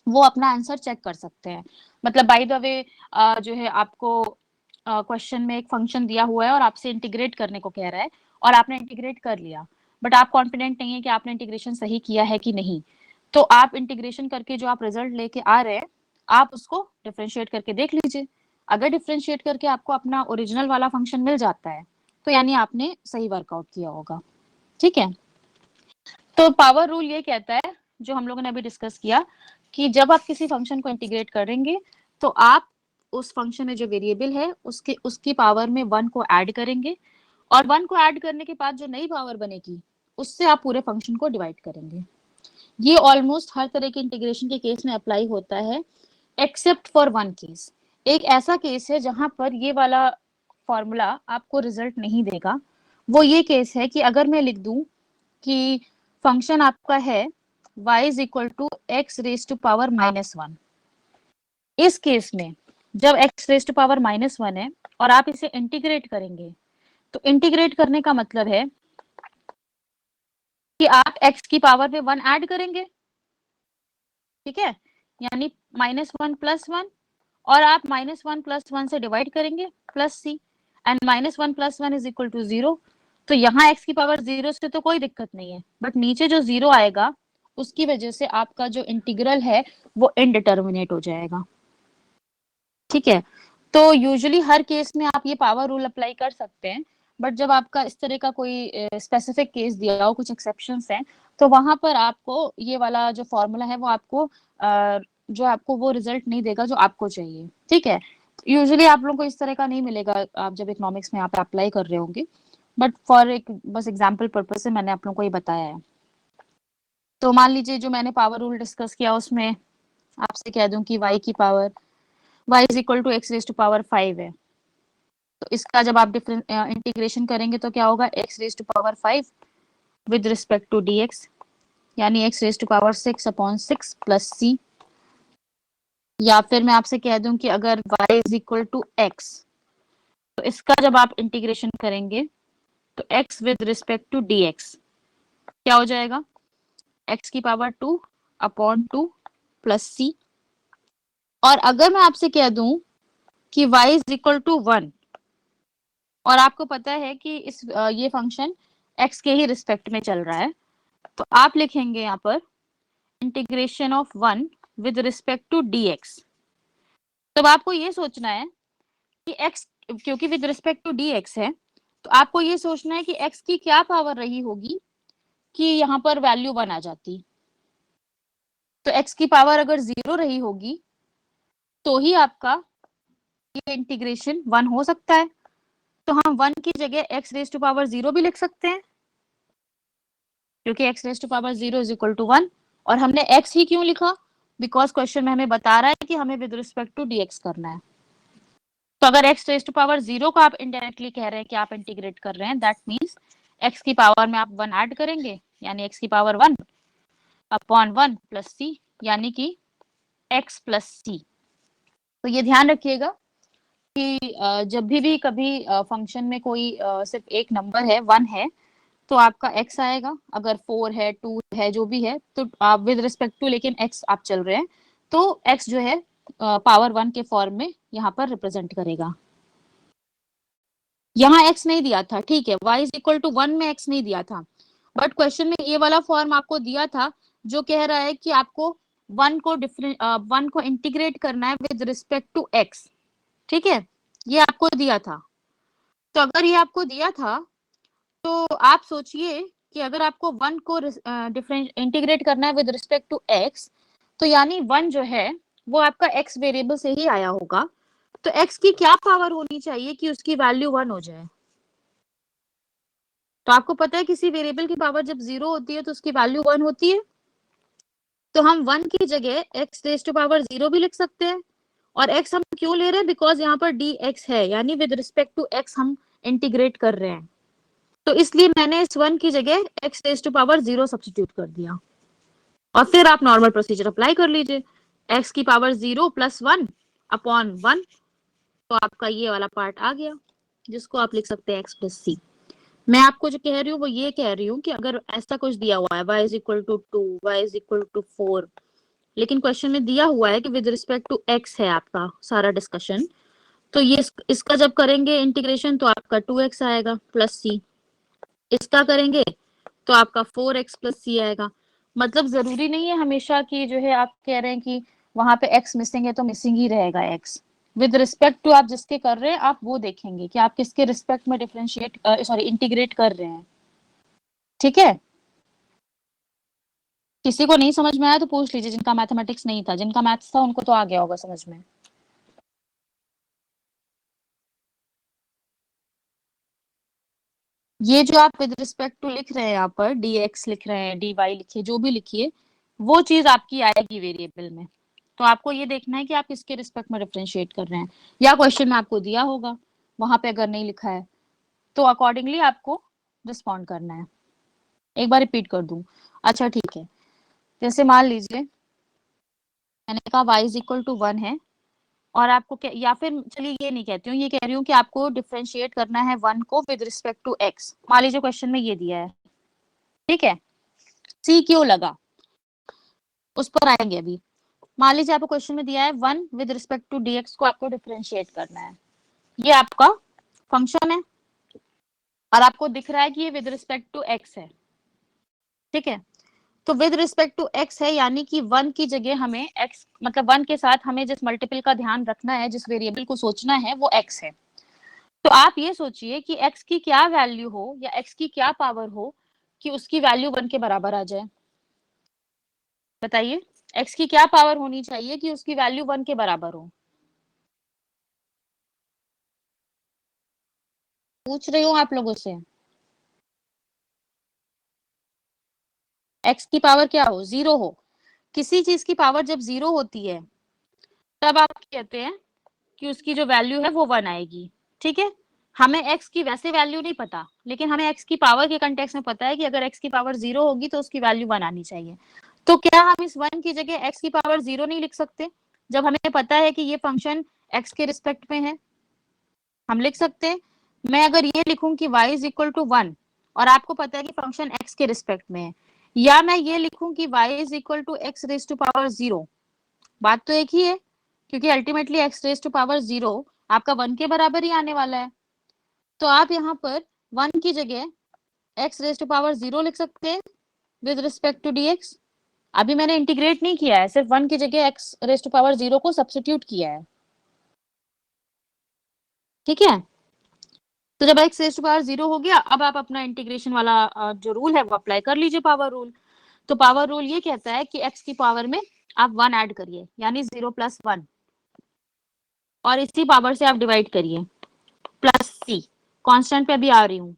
वो अपना आंसर चेक कर सकते हैं। मतलब बाय द वे जो है आपको क्वेश्चन में एक फंक्शन दिया हुआ है और आपसे इंटीग्रेट करने को कह रहा है और आपने इंटीग्रेट कर लिया, बट आप कॉन्फिडेंट नहीं है कि आपने इंटीग्रेशन सही किया है कि नहीं, तो आप इंटीग्रेशन करके जो आप रिजल्ट लेके आ रहे हैं, आप उसको डिफरेंशिएट करके देख लीजिए। अगर डिफरेंशिएट करके आपको अपना ओरिजिनल वाला फंक्शन मिल जाता है, तो यानी आपने सही वर्कआउट किया होगा, ठीक है। तो पावर रूल ये कहता है, जो हम लोगों ने अभी डिस्कस किया, कि जब आप किसी फंक्शन को इंटीग्रेट करेंगे तो आप उस फंक्शन में जो वेरिएबल है उसकी पावर में 1 को ऐड करेंगे, और 1 को ऐड करने के बाद जो नई पावर बनेगी उससे आप पूरे फंक्शन को डिवाइड करेंगे। ये ऑलमोस्ट हर तरह के इंटीग्रेशन के केस में अप्लाई होता है, एक्सेप्ट फॉर वन केस। एक ऐसा केस है जहां पर ये वाला फॉर्मूला आपको रिजल्ट नहीं देगा। वो ये केस है कि अगर मैं लिख दूं कि फंक्शन आपका है y is equal to x raise to power -1। इस केस में जब x रेज टू पावर -1 है और आप इसे इंटीग्रेट करेंगे, तो इंटीग्रेट करने का मतलब है कि आप x की पावर में 1 ऐड करेंगे, ठीक है, यानी -1 + 1, और आप -1 + 1 से डिवाइड करेंगे +c, and -1 + 1 is equal to 0। तो यहाँ x की पावर 0 से तो कोई दिक्कत नहीं है, बट नीचे जो 0 आएगा उसकी वजह से आपका जो इंटीग्रल है वो इनडिटर्मिनेट हो जाएगा, ठीक है। तो यूजुअली हर केस में आप ये पावर रूल अप्लाई कर सकते हैं, बट जब आपका इस तरह का कोई स्पेसिफिक केस दिया हो, कुछ एक्सेप्शंस हैं, तो वहां पर आपको ये वाला जो फॉर्मूला है वो आपको जो आपको वो रिजल्ट नहीं देगा जो आपको चाहिए, ठीक है। यूजुअली आप लोगों को इस तरह का नहीं मिलेगा आप जब इकोनॉमिक्स में आप अप्लाई कर रहे होंगे, बट फॉर एक बस एग्जाम्पल पर्पज से मैंने आप लोगों को ये बताया है। तो मान लीजिए जो मैंने पावर रूल डिस्कस किया उसमें आपसे कह दूं कि y की power y is equal to x raise to power 5 है, तो इसका जब आप इंटीग्रेशन करेंगे तो क्या होगा, x raise to power 5 with respect to dx, यानी x raise to power 6/6 plus c। या फिर मैं आपसे कह दूं कि अगर y is equal to x, तो इसका जब आप इंटीग्रेशन करेंगे तो x with respect to dx क्या हो जाएगा, x की पावर 2/2 प्लस c। और अगर मैं आपसे कह दूं कि y इज इक्वल टू 1, और आपको पता है कि ये फंक्शन x के ही रिस्पेक्ट में चल रहा है, तो आप लिखेंगे यहाँ पर integration of 1 with respect to dx। तब आपको ये सोचना है कि x, क्योंकि विद रिस्पेक्ट टू dx है, तो आपको ये सोचना है कि x की क्या पावर रही होगी कि यहाँ पर वैल्यू 1 आ जाती। तो x की पावर अगर 0 रही होगी तो ही आपका ये इंटीग्रेशन 1 हो सकता है। तो हम 1 की जगह x रेज टू पावर 0 भी लिख सकते हैं, क्योंकि x raise to power 0 is equal to 1। और हमने x ही क्यों लिखा, बिकॉज क्वेश्चन में हमें बता रहा है कि हमें विद रिस्पेक्ट टू dx करना है। तो अगर x रेज टू पावर 0 को आप इनडायरेक्टली कह रहे हैं कि आप इंटीग्रेट कर रहे हैं, दैट मीन्स x की पावर में आप 1 ऐड करेंगे, यानी x की पावर 1/1 प्लस c, यानी कि x प्लस c। तो ये ध्यान रखिएगा कि जब भी कभी फंक्शन में कोई सिर्फ एक नंबर है 1 है, तो आपका x आएगा। अगर 4 है 2 है जो भी है, तो आप विद रिस्पेक्ट टू लेकिन x आप चल रहे हैं, तो x जो है पावर 1 के फॉर्म में यहाँ पर रिप्रेजेंट करेगा। यहाँ x नहीं दिया था, ठीक है, y इज इक्वल टू 1 में x नहीं दिया था, बट क्वेश्चन में ये वाला फॉर्म आपको दिया था जो कह रहा है कि आपको 1 को इंटीग्रेट करना है विद रिस्पेक्ट टू x, ठीक है, ये आपको दिया था। तो अगर ये आपको दिया था तो आप सोचिए कि अगर आपको 1 को इंटीग्रेट करना है विद रिस्पेक्ट टू x, तो यानी 1 जो है वो आपका x वेरिएबल से ही आया होगा। तो x की क्या पावर होनी चाहिए कि उसकी वैल्यू 1 हो जाए। तो आपको पता है किसी वेरिएबल की पावर जब 0 होती है तो उसकी वैल्यू 1 होती है। तो हम 1 की जगह x रेज टू पावर 0 भी लिख सकते हैं। और x हम क्यों ले रहे हैं, बिकॉज यहाँ पर dx है, यानी विद रिस्पेक्ट टू x हम इंटीग्रेट कर रहे हैं। तो इसलिए मैंने इस 1 की जगह x raise to power 0 substitute कर दिया, और फिर आप नॉर्मल प्रोसीजर अप्लाई कर लीजिए, x की पावर 0 + 1/1। तो आपका ये वाला पार्ट आ गया, जिसको आप लिख सकते हैं x + c। मैं आपको जो कह रही हूँ वो ये कह रही हूँ कि अगर ऐसा कुछ दिया हुआ है y is equal to 2, y is equal to 4, लेकिन क्वेश्चन में दिया हुआ है कि विद रिस्पेक्ट टू x है आपका सारा डिस्कशन, तो ये इसका जब करेंगे इंटीग्रेशन तो आपका 2x आएगा प्लस c, इसका करेंगे तो आपका 4x + c आएगा। मतलब जरूरी नहीं है हमेशा कि जो है आप कह रहे हैं कि वहां पे x मिसिंग है तो मिसिंग ही रहेगा x। विद रिस्पेक्ट टू आप जिसके कर रहे हैं आप वो देखेंगे कि आप किसके रिस्पेक्ट में डिफरेंशिएट इंटीग्रेट कर रहे हैं, ठीक है। किसी को नहीं समझ में आया तो पूछ लीजिए, जिनका मैथमेटिक्स नहीं था, जिनका मैथ्स था उनको तो आ गया होगा समझ में। ये जो आप विद रिस्पेक्ट टू लिख रहे हैं यहाँ पर, dx लिख रहे हैं, dy लिखिए, जो भी लिखिए, वो चीज आपकी आएगी वेरिएबल में। तो आपको ये देखना है कि आप किसके रिस्पेक्ट में डिफरेंशिएट कर रहे हैं, या क्वेश्चन में आपको दिया होगा, वहां पे अगर नहीं लिखा है तो अकॉर्डिंगली आपको रिस्पॉन्ड करना है। एक बार रिपीट कर दूं? अच्छा ठीक है, जैसे मान लीजिए मैंने कहा y इज इक्वल टू 1 है, और आपको या फिर चलिए ये नहीं कहती हूँ, ये कह रही हूँ कि आपको डिफरेंशिएट करना है 1 को विद रिस्पेक्ट टू x। मान लीजिए क्वेश्चन में ये दिया है, ठीक है, सी क्यों लगा, उस पर आएंगे अभी। मान लीजिए आपको क्वेश्चन में दिया है 1 विद रिस्पेक्ट टू dx को आपको डिफरेंशिएट करना है, ये आपका फंक्शन है और आपको दिख रहा है कि ये विद रिस्पेक्ट टू x है, ठीक है। तो विद रिस्पेक्ट टू x है, यानी कि 1 की जगह हमें x, मतलब 1 के साथ हमें जिस मल्टीपल का ध्यान रखना है, जिस वेरिएबल को सोचना है, वो x है। तो आप ये सोचिए कि x की क्या वैल्यू हो या x की क्या पावर हो कि उसकी वैल्यू 1 के बराबर आ जाए। बताइए, x की क्या पावर होनी चाहिए कि उसकी वैल्यू 1 के बराबर हो। पूछ रही हूँ आप लोगों से, x की पावर क्या हो, 0 हो। किसी चीज की पावर जब 0 होती है तब आप कहते हैं कि उसकी जो वैल्यू है वो 1 आएगी, ठीक है। हमें x की वैसे वैल्यू नहीं पता, लेकिन हमें x की पावर के कंटेक्स्ट में पता है कि अगर x की पावर 0 होगी तो उसकी वैल्यू 1 आनी चाहिए। तो क्या हम इस 1 की जगह x की पावर 0 नहीं लिख सकते, जब हमें पता है कि ये फंक्शन x के रिस्पेक्ट में है? हम लिख सकते हैं। मैं अगर ये लिखूं कि y इज इक्वल टू 1 और आपको पता है कि फंक्शन x के रिस्पेक्ट में है, या मैं ये लिखूं कि y is equal to x raise to power 0, बात तो एक ही है, क्योंकि ultimately x raise to power 0 आपका 1 के बराबर ही आने वाला है। तो आप यहाँ पर 1 की जगह x रेज टू पावर 0 लिख सकते हैं विद रिस्पेक्ट टू dx। अभी मैंने इंटीग्रेट नहीं किया है, सिर्फ 1 की जगह x रेज टू पावर 0 को सब्स्टिट्यूट किया है, ठीक है। तो जब x रेज टू पावर 0 हो गया, अब आप अपना इंटीग्रेशन वाला जो रूल है वो अप्लाई कर लीजिए, पावर रूल। तो पावर रूल ये कहता है कि x की पावर में आप 1 ऐड करिए, यानी 0 प्लस 1, और इसी पावर से आप डिवाइड करिए, प्लस सी, कांस्टेंट पे अभी आ रही हूँ।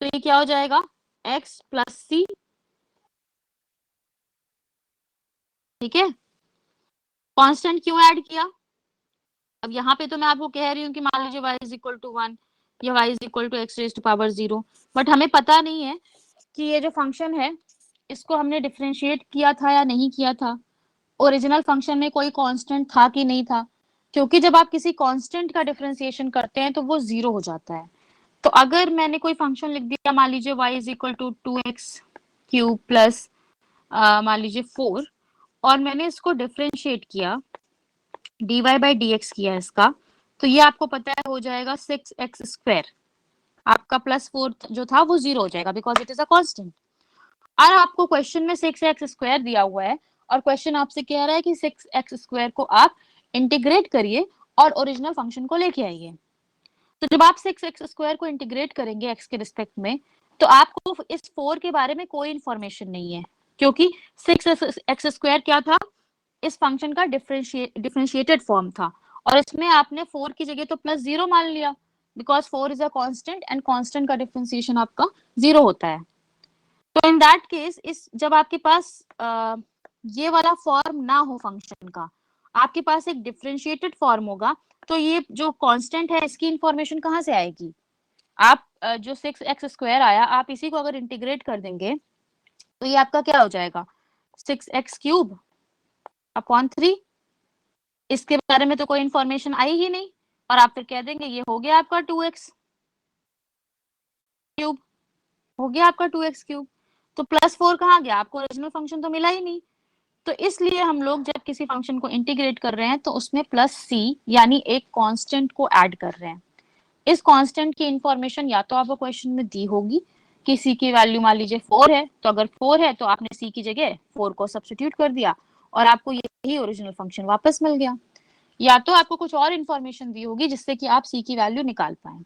तो ये क्या हो जाएगा, x प्लस सी, ठीक है। कांस्टेंट क्यों ऐड किया, अब यहाँ पे तो मैं आपको कह रही हूँ कि मान लीजिए y इज इक्वल टू 1 या y is equal to x raise to power 0, but हमें पता नहीं है कि ये जो फंक्शन है इसको हमने डिफरेंशिएट किया था या नहीं किया था, ओरिजिनल फंक्शन में कोई कांस्टेंट था कि नहीं था, क्योंकि जब आप किसी कांस्टेंट का डिफरेंशिएशन करते हैं तो वो 0 हो जाता है। तो अगर मैंने कोई फंक्शन लिख दिया, मान लीजिए y is equal to 2x cube plus मान लीजिए 4, और मैंने इसको डिफरेंशिएट किया, dy बाई dx किया इसका, तो ये आपको पता है हो जाएगा 6x स्क्वायर, आपका प्लस 4 जो था वो 0 हो जाएगा, because it is a constant. और आपको क्वेश्चन में 6x स्क्वायर दिया हुआ है, और क्वेश्चन आपसे कह रहा है कि 6x स्क्वायर को आप इंटीग्रेट करिए और ओरिजिनल फंक्शन को लेके आइए। तो जब आप 6x स्क्वायर को इंटीग्रेट करेंगे x के रिस्पेक्ट में, तो आपको इस 4 के बारे में कोई इंफॉर्मेशन नहीं है, क्योंकि 6x स्क्वायर क्या था, इस फंक्शन का डिफरेंशिएटेड फॉर्म था, और इसमें आपने 4 की जगह तो प्लस 0 मान लिया, because 4 is a constant and constant का डिफरेंशिएशन आपका 0 होता है। तो इन दैट केस, इस जब आपके पास ये वाला फॉर्म ना हो फंक्शन का, आपके पास एक डिफरेंशिएटेड फॉर्म होगा, तो ये जो कांस्टेंट है इसकी इंफॉर्मेशन कहाँ से आएगी? आप जो 6x स्क्वायर आया, आप इसी को अगर इंटीग्रेट कर देंगे तो ये आपका क्या हो जाएगा, 6x क्यूब अपॉन 3। इसके बारे में तो कोई इंफॉर्मेशन आई ही नहीं, और आप फिर कह देंगे ये हो गया आपका 2x क्यूब, हो गया आपका 2x क्यूब। तो प्लस 4 कहाँ गया, आपको ओरिजिनल फंक्शन तो मिला ही नहीं। तो इसलिए हम लोग जब किसी फंक्शन को इंटीग्रेट कर रहे हैं तो उसमें प्लस सी यानी एक कांस्टेंट को ऐड कर रहे हैं। इस कांस्टेंट की इंफॉर्मेशन या तो आपको क्वेश्चन में दी होगी कि सी की वैल्यू मान लीजिए 4 है, तो अगर 4 है तो आपने सी की जगह 4 को सब्स्टिट्यूट कर दिया और आपको यही ओरिजिनल फंक्शन वापस मिल गया, या तो आपको कुछ और इन्फॉर्मेशन दी होगी जिससे कि आप सी की वैल्यू निकाल पाए।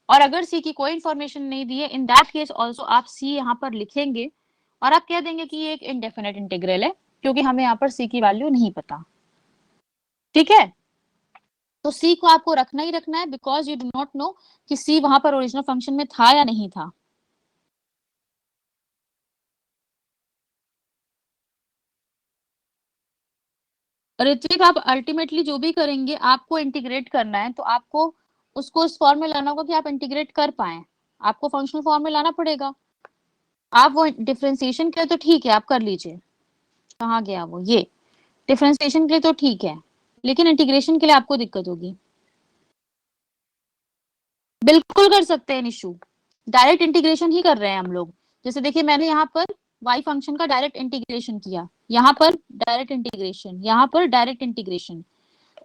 और अगर सी की कोई इन्फॉर्मेशन नहीं दी है, इन दैट केस ऑल्सो आप सी यहाँ पर लिखेंगे और आप कह देंगे कि ये एक इनडेफिनेट इंटीग्रल है क्योंकि हमें यहाँ पर सी की वैल्यू नहीं पता। ठीक है, तो सी को आपको रखना ही रखना है because you do not know कि सी वहां पर ओरिजिनल फंक्शन में था या नहीं था। ऋत्विक, आप अल्टीमेटली जो भी करेंगे आपको इंटीग्रेट करना है, तो आपको उसको इस फॉर्म में लाना होगा कि आप इंटीग्रेट कर पाए, आपको फंक्शनल फॉर्म में लाना पड़ेगा। आप वो डिफरेंशिएशन के लिए तो ठीक है, आप कर लीजिए। कहाँ गया वो, ये डिफरेंशिएशन के लिए तो ठीक है, लेकिन इंटीग्रेशन के लिए आपको दिक्कत होगी। बिल्कुल कर सकते हैं निशु, डायरेक्ट इंटीग्रेशन ही कर रहे हैं हम लोग। जैसे देखिए, मैंने यहाँ पर y फंक्शन का डायरेक्ट इंटीग्रेशन किया, यहाँ पर डायरेक्ट इंटीग्रेशन, यहाँ पर डायरेक्ट इंटीग्रेशन।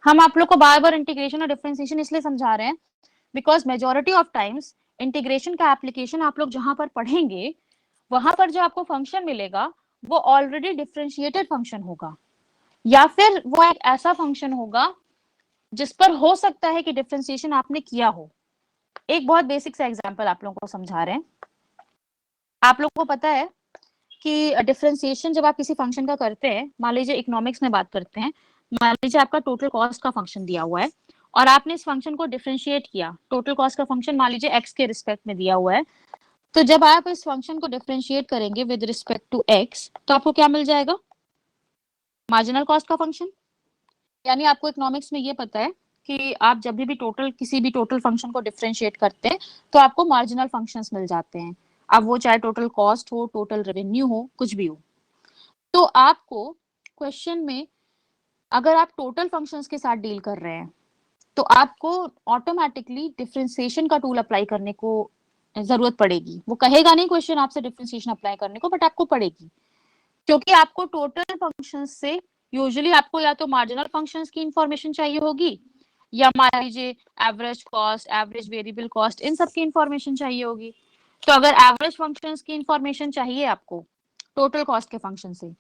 हम आप लोग को बार बार इंटीग्रेशन और डिफरेंशिएशन इसलिए समझा रहे हैं because majority of times integration का एप्लीकेशन आप लोग जहां पर पढ़ेंगे, वहां पर जो आपको फंक्शन मिलेगा वो ऑलरेडी डिफरेंशिएटेड फंक्शन होगा, या फिर वो एक ऐसा फंक्शन होगा जिस पर हो सकता है कि डिफरेंशिएशन आपने किया हो। एक बहुत बेसिक सा एग्जांपल आप लोगों को समझा रहे हैं। आप लोगों को पता है कि डिफरेंशिएशन जब आप किसी फंक्शन का करते हैं, मान लीजिए इकोनॉमिक्स में बात करते हैं, मान लीजिए आपका टोटल कॉस्ट का फंक्शन दिया हुआ है और आपने इस फंक्शन को डिफरेंशिएट किया, टोटल कॉस्ट का फंक्शन मान लीजिए एक्स के रिस्पेक्ट में दिया हुआ है। तो जब आप इस फंक्शन को डिफरेंशिएट करेंगे विद रिस्पेक्ट टू एक्स, तो आपको क्या मिल जाएगा, मार्जिनल कॉस्ट का फंक्शन। यानी आपको इकोनॉमिक्स में ये पता है कि आप जब भी टोटल किसी भी टोटल फंक्शन को डिफरेंशिएट करते हैं तो आपको मार्जिनल फंक्शंस मिल जाते हैं। अब वो चाहे टोटल कॉस्ट हो, टोटल रेवेन्यू हो, कुछ भी हो। तो आपको क्वेश्चन में अगर आप टोटल फंक्शंस के साथ डील कर रहे हैं तो आपको ऑटोमेटिकली डिफरेंशिएशन का टूल अप्लाई करने को जरूरत पड़ेगी। वो कहेगा नहीं क्वेश्चन आपसे डिफरेंशिएशन अप्लाई करने को, बट आपको पड़ेगी, क्योंकि आपको टोटल फंक्शंस से यूजुअली आपको या तो मार्जिनल फंक्शंस की इंफॉर्मेशन चाहिए होगी, या मान लीजिए average cost, average variable cost, इन सब की इंफॉर्मेशन चाहिए होगी। तो अगर एवरेज फंक्शंस की इंफॉर्मेशन चाहिए आपको टोटल कॉस्ट के फंक्शन से,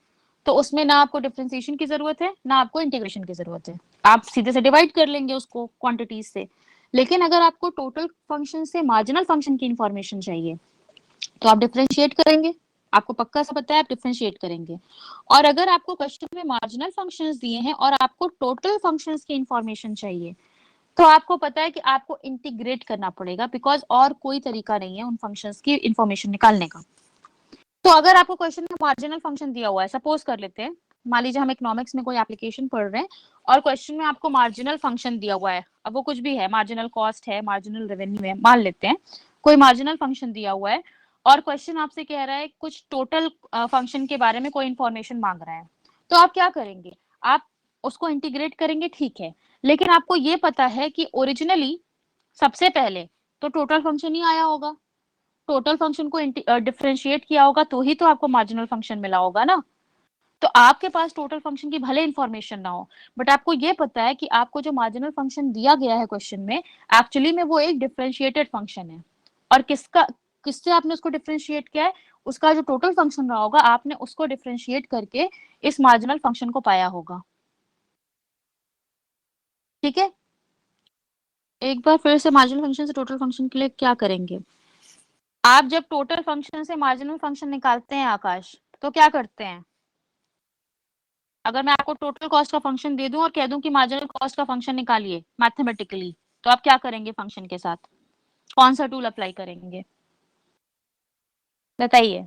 तो उसमें ना आपको डिफरेंशिएशन की जरूरत है ना आपको इंटीग्रेशन की जरूरत है, आप सीधे से डिवाइड कर लेंगे उसको क्वांटिटीज से। लेकिन अगर आपको टोटल फंक्शन से मार्जिनल फंक्शन की इंफॉर्मेशन चाहिए तो आप डिफरेंशिएट करेंगे, आपको पक्का सा पता है आप डिफरेंशिएट करेंगे। और अगर आपको क्वेश्चन में मार्जिनल फंक्शंस दिए हैं और आपको टोटल फंक्शंस की इंफॉर्मेशन चाहिए, तो आपको पता है कि आपको इंटीग्रेट करना पड़ेगा, बिकॉज और कोई तरीका नहीं है उन फंक्शंस की इंफॉर्मेशन निकालने का। तो अगर आपको क्वेश्चन में मार्जिनल फंक्शन दिया हुआ है, सपोज कर लेते हैं, मान लीजिए हम इकोनॉमिक्स में कोई एप्लीकेशन पढ़ रहे हैं और क्वेश्चन में आपको मार्जिनल फंक्शन दिया हुआ है, अब वो कुछ भी है, मार्जिनल कॉस्ट है, मार्जिनल रेवेन्यू है, मान लेते हैं कोई मार्जिनल फंक्शन दिया हुआ है और क्वेश्चन आपसे कह रहा है कुछ टोटल फंक्शन के बारे में कोई इंफॉर्मेशन मांग रहा है, तो आप क्या करेंगे, आप उसको इंटीग्रेट करेंगे, ठीक है। लेकिन आपको ये पता है कि ओरिजिनली सबसे पहले तो टोटल फंक्शन ही आया होगा, टोटल फंक्शन को डिफरेंशिएट किया होगा तो ही तो आपको मार्जिनल फंक्शन मिला होगा ना। तो आपके पास टोटल फंक्शन की भले इंफॉर्मेशन ना हो, बट आपको ये पता है कि आपको जो मार्जिनल फंक्शन दिया गया है क्वेश्चन में, एक्चुअली में वो एक डिफरेंशिएटेड फंक्शन है। और किससे आपने उसको डिफरेंशिएट किया है, उसका जो टोटल फंक्शन रहा होगा आपने उसको डिफरेंशिएट करके इस मार्जिनल फंक्शन को पाया होगा। ठीक है, एक बार फिर से मार्जिनल फंक्शन से टोटल फंक्शन के लिए क्या करेंगे, आप जब टोटल फंक्शन से मार्जिनल फंक्शन निकालते हैं आकाश, तो क्या करते हैं, अगर मैं आपको टोटल कॉस्ट का फंक्शन दे दूं और कह दूं कि मार्जिनल कॉस्ट का फंक्शन निकालिए मैथमेटिकली, तो आप क्या करेंगे फंक्शन के साथ, कौन सा टूल अप्लाई करेंगे, बताइए।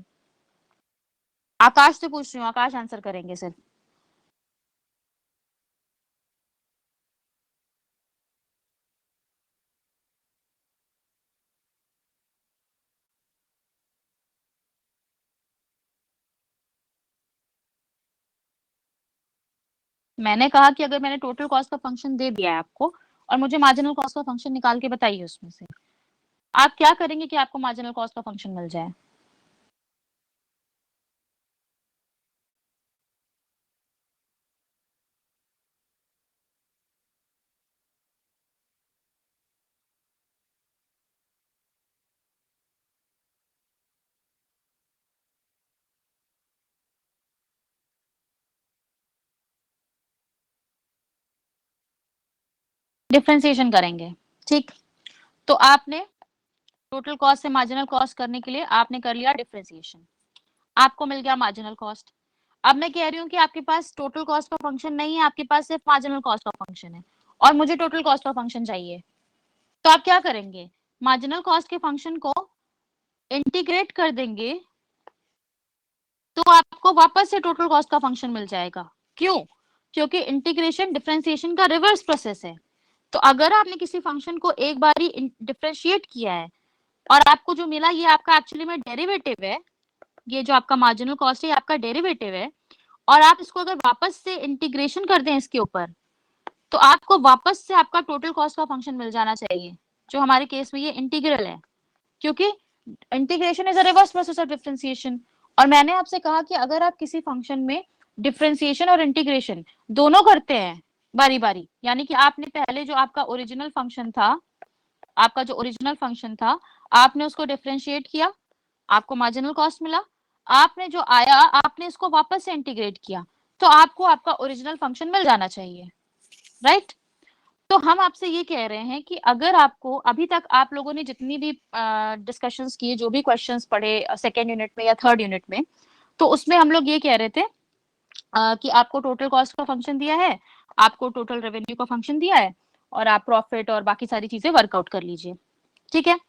आकाश से पूछ रही हूँ, आकाश आंसर करेंगे सिर्फ। मैंने कहा कि अगर मैंने टोटल कॉस्ट का फंक्शन दे दिया है आपको और मुझे मार्जिनल कॉस्ट का फंक्शन निकाल के बताइए उसमें से, आप क्या करेंगे कि आपको मार्जिनल कॉस्ट का फंक्शन मिल जाए। डिफरेंशिएशन करेंगे, ठीक। तो आपने टोटल कॉस्ट से मार्जिनल कॉस्ट करने के लिए आपने कर लिया डिफरेंशिएशन। आपको मिल गया मार्जिनल कॉस्ट। अब मैं कह रही हूँ कि आपके पास टोटल कॉस्ट का फंक्शन नहीं है, आपके पास सिर्फ मार्जिनल कॉस्ट का फंक्शन है और मुझे टोटल कॉस्ट का फंक्शन चाहिए। तो आप क्या करेंगे, मार्जिनल कॉस्ट के फंक्शन को इंटीग्रेट कर देंगे तो आपको वापस से टोटल कॉस्ट का फंक्शन मिल जाएगा। क्यों? क्योंकि इंटीग्रेशन डिफरेंशिएशन का रिवर्स प्रोसेस है। तो अगर आपने किसी फंक्शन को एक बार ही डिफरेंशिएट किया है और आपको जो मिला ये आपका एक्चुअली में डेरिवेटिव है, ये जो आपका मार्जिनल कॉस्ट है आपका डेरिवेटिव है, और आप इसको अगर वापस से इंटीग्रेशन कर दें इसके ऊपर, तो आपको वापस से आपका टोटल कॉस्ट का फंक्शन मिल जाना चाहिए, जो हमारे केस में ये इंटीग्रल है, क्योंकि integration is a reverse process of differentiation. और मैंने आपसे कहा कि अगर आप किसी फंक्शन में डिफरेंशिएशन और इंटीग्रेशन दोनों करते हैं बारी बारी, यानी कि आपने पहले जो आपका ओरिजिनल फंक्शन था, आपका जो ओरिजिनल फंक्शन था, आपने उसको डिफरेंशिएट किया, आपको मार्जिनल कॉस्ट मिला, आपने जो आया आपने इसको वापस से इंटीग्रेट किया, तो आपको आपका ओरिजिनल फंक्शन मिल जाना चाहिए, राइट? तो हम आपसे ये कह रहे हैं कि अगर आपको अभी तक आप लोगों ने जितनी भी डिस्कशंस किए, जो भी क्वेश्चंस पढ़े सेकेंड यूनिट में या थर्ड यूनिट में, तो उसमें हम लोग ये कह रहे थे कि आपको टोटल कॉस्ट का फंक्शन दिया है, आपको टोटल रेवेन्यू का फंक्शन दिया है, और आप प्रॉफिट और बाकी सारी चीजें वर्कआउट कर लीजिए, ठीक है?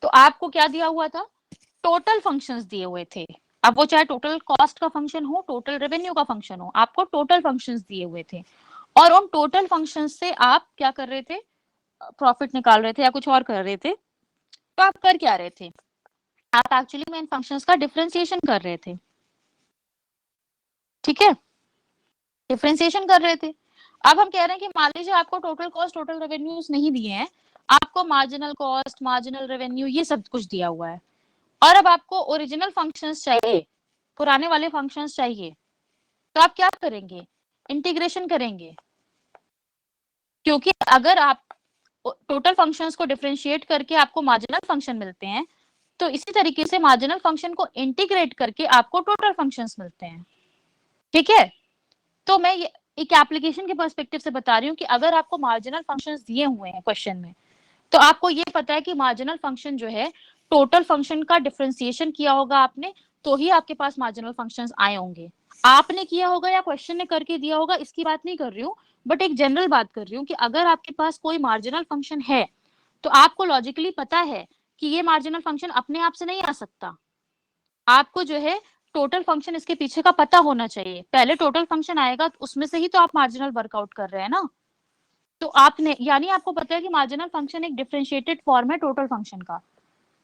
तो आपको क्या दिया हुआ था, टोटल फंक्शंस दिए हुए थे। अब वो चाहे टोटल कॉस्ट का फंक्शन हो, टोटल रेवेन्यू का फंक्शन हो, आपको टोटल फंक्शंस दिए हुए थे, और उन टोटल फंक्शंस से आप क्या कर रहे थे, प्रॉफिट निकाल रहे थे या कुछ और कर रहे थे। तो आप कर क्या रहे थे, आप एक्चुअली में इन फंक्शंस का डिफरेंशिएशन कर रहे थे, ठीक है? डिफरेंशिएशन कर रहे थे। अब हम कह रहे हैं कि मान लीजिए आपको टोटल कॉस्ट टोटल रेवेन्यूज नहीं दिए हैं, आपको मार्जिनल कॉस्ट मार्जिनल रेवेन्यू ये सब कुछ दिया हुआ है, और अब आपको ओरिजिनल फंक्शंस चाहिए, पुराने वाले फंक्शंस चाहिए, तो आप क्या करेंगे, इंटीग्रेशन करेंगे। क्योंकि अगर आप टोटल फंक्शंस को डिफरेंशिएट करके आपको मार्जिनल फंक्शन मिलते हैं, तो इसी तरीके से मार्जिनल फंक्शन को इंटीग्रेट करके आपको टोटल फंक्शंस मिलते हैं, ठीक है? तो मैं ये एक एप्लीकेशन के पर्सपेक्टिव से बता रही हूँ कि अगर आपको मार्जिनल फंक्शंस दिए हुए हैं क्वेश्चन में, तो आपको ये पता है कि मार्जिनल फंक्शन जो है टोटल फंक्शन का डिफरेंशिएशन किया होगा आपने, तो ही आपके पास मार्जिनल फंक्शंस आए होंगे। आपने किया होगा या क्वेश्चन ने करके दिया होगा इसकी बात नहीं कर रही हूँ, बट एक जनरल बात कर रही हूँ कि अगर आपके पास कोई मार्जिनल फंक्शन है, तो आपको लॉजिकली पता है कि ये मार्जिनल फंक्शन अपने आप से नहीं आ सकता, आपको जो है टोटल फंक्शन इसके पीछे का पता होना चाहिए। पहले टोटल फंक्शन आएगा तो उसमें से ही तो आप मार्जिनल वर्कआउट कर रहे हैं ना। तो आपने यानी आपको पता है कि मार्जिनल फंक्शन एक डिफरेंशिएटेड फॉर्म है टोटल फंक्शन का।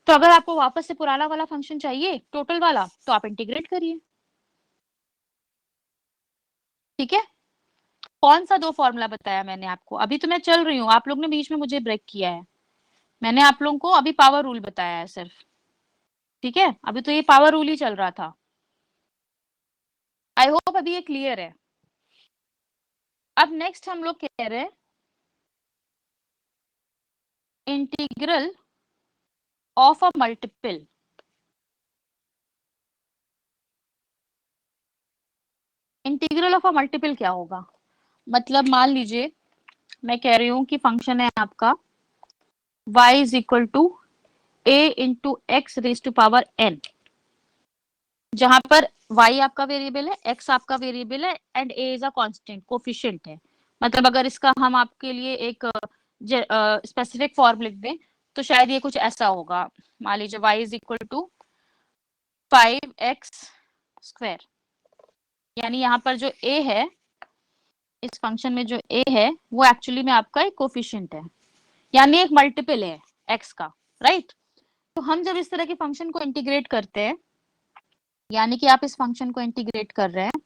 तो अगर आपको वापस से पुराना वाला फंक्शन चाहिए टोटल वाला, तो आप इंटीग्रेट करिए, ठीक है? कौन सा दो फॉर्मूला बताया मैंने आपको, अभी तो मैं चल रही हूँ, आप लोग ने बीच में मुझे ब्रेक किया है। मैंने आप लोगों को अभी पावर रूल बताया है सिर्फ, ठीक है? अभी तो ये पावर रूल ही चल रहा था। आई होप अभी ये क्लियर है। अब नेक्स्ट हम लोग कह रहे हैं integral of a multiple. Integral of a multiple क्या होगा, मतलब मान लीजिए मैं कह रही हूँ कि फंक्शन है आपका y is equal to a into x raise to power n, जहां पर y आपका वेरिएबल है, x आपका वेरिएबल है, and a is a constant coefficient है। मतलब अगर इसका हम आपके लिए एक स्पेसिफिक फॉर्म लिख दें तो शायद ये कुछ ऐसा होगा, मान लीजिए y is equal to 5x square, यानी यहाँ पर जो a है इस फंक्शन में जो a है वो एक्चुअली में आपका एक कोफिशिएंट है, यानी एक मल्टीपल है x का, राइट? तो हम जब इस तरह के फंक्शन को इंटीग्रेट करते हैं, यानी कि आप इस फंक्शन को इंटीग्रेट कर रहे हैं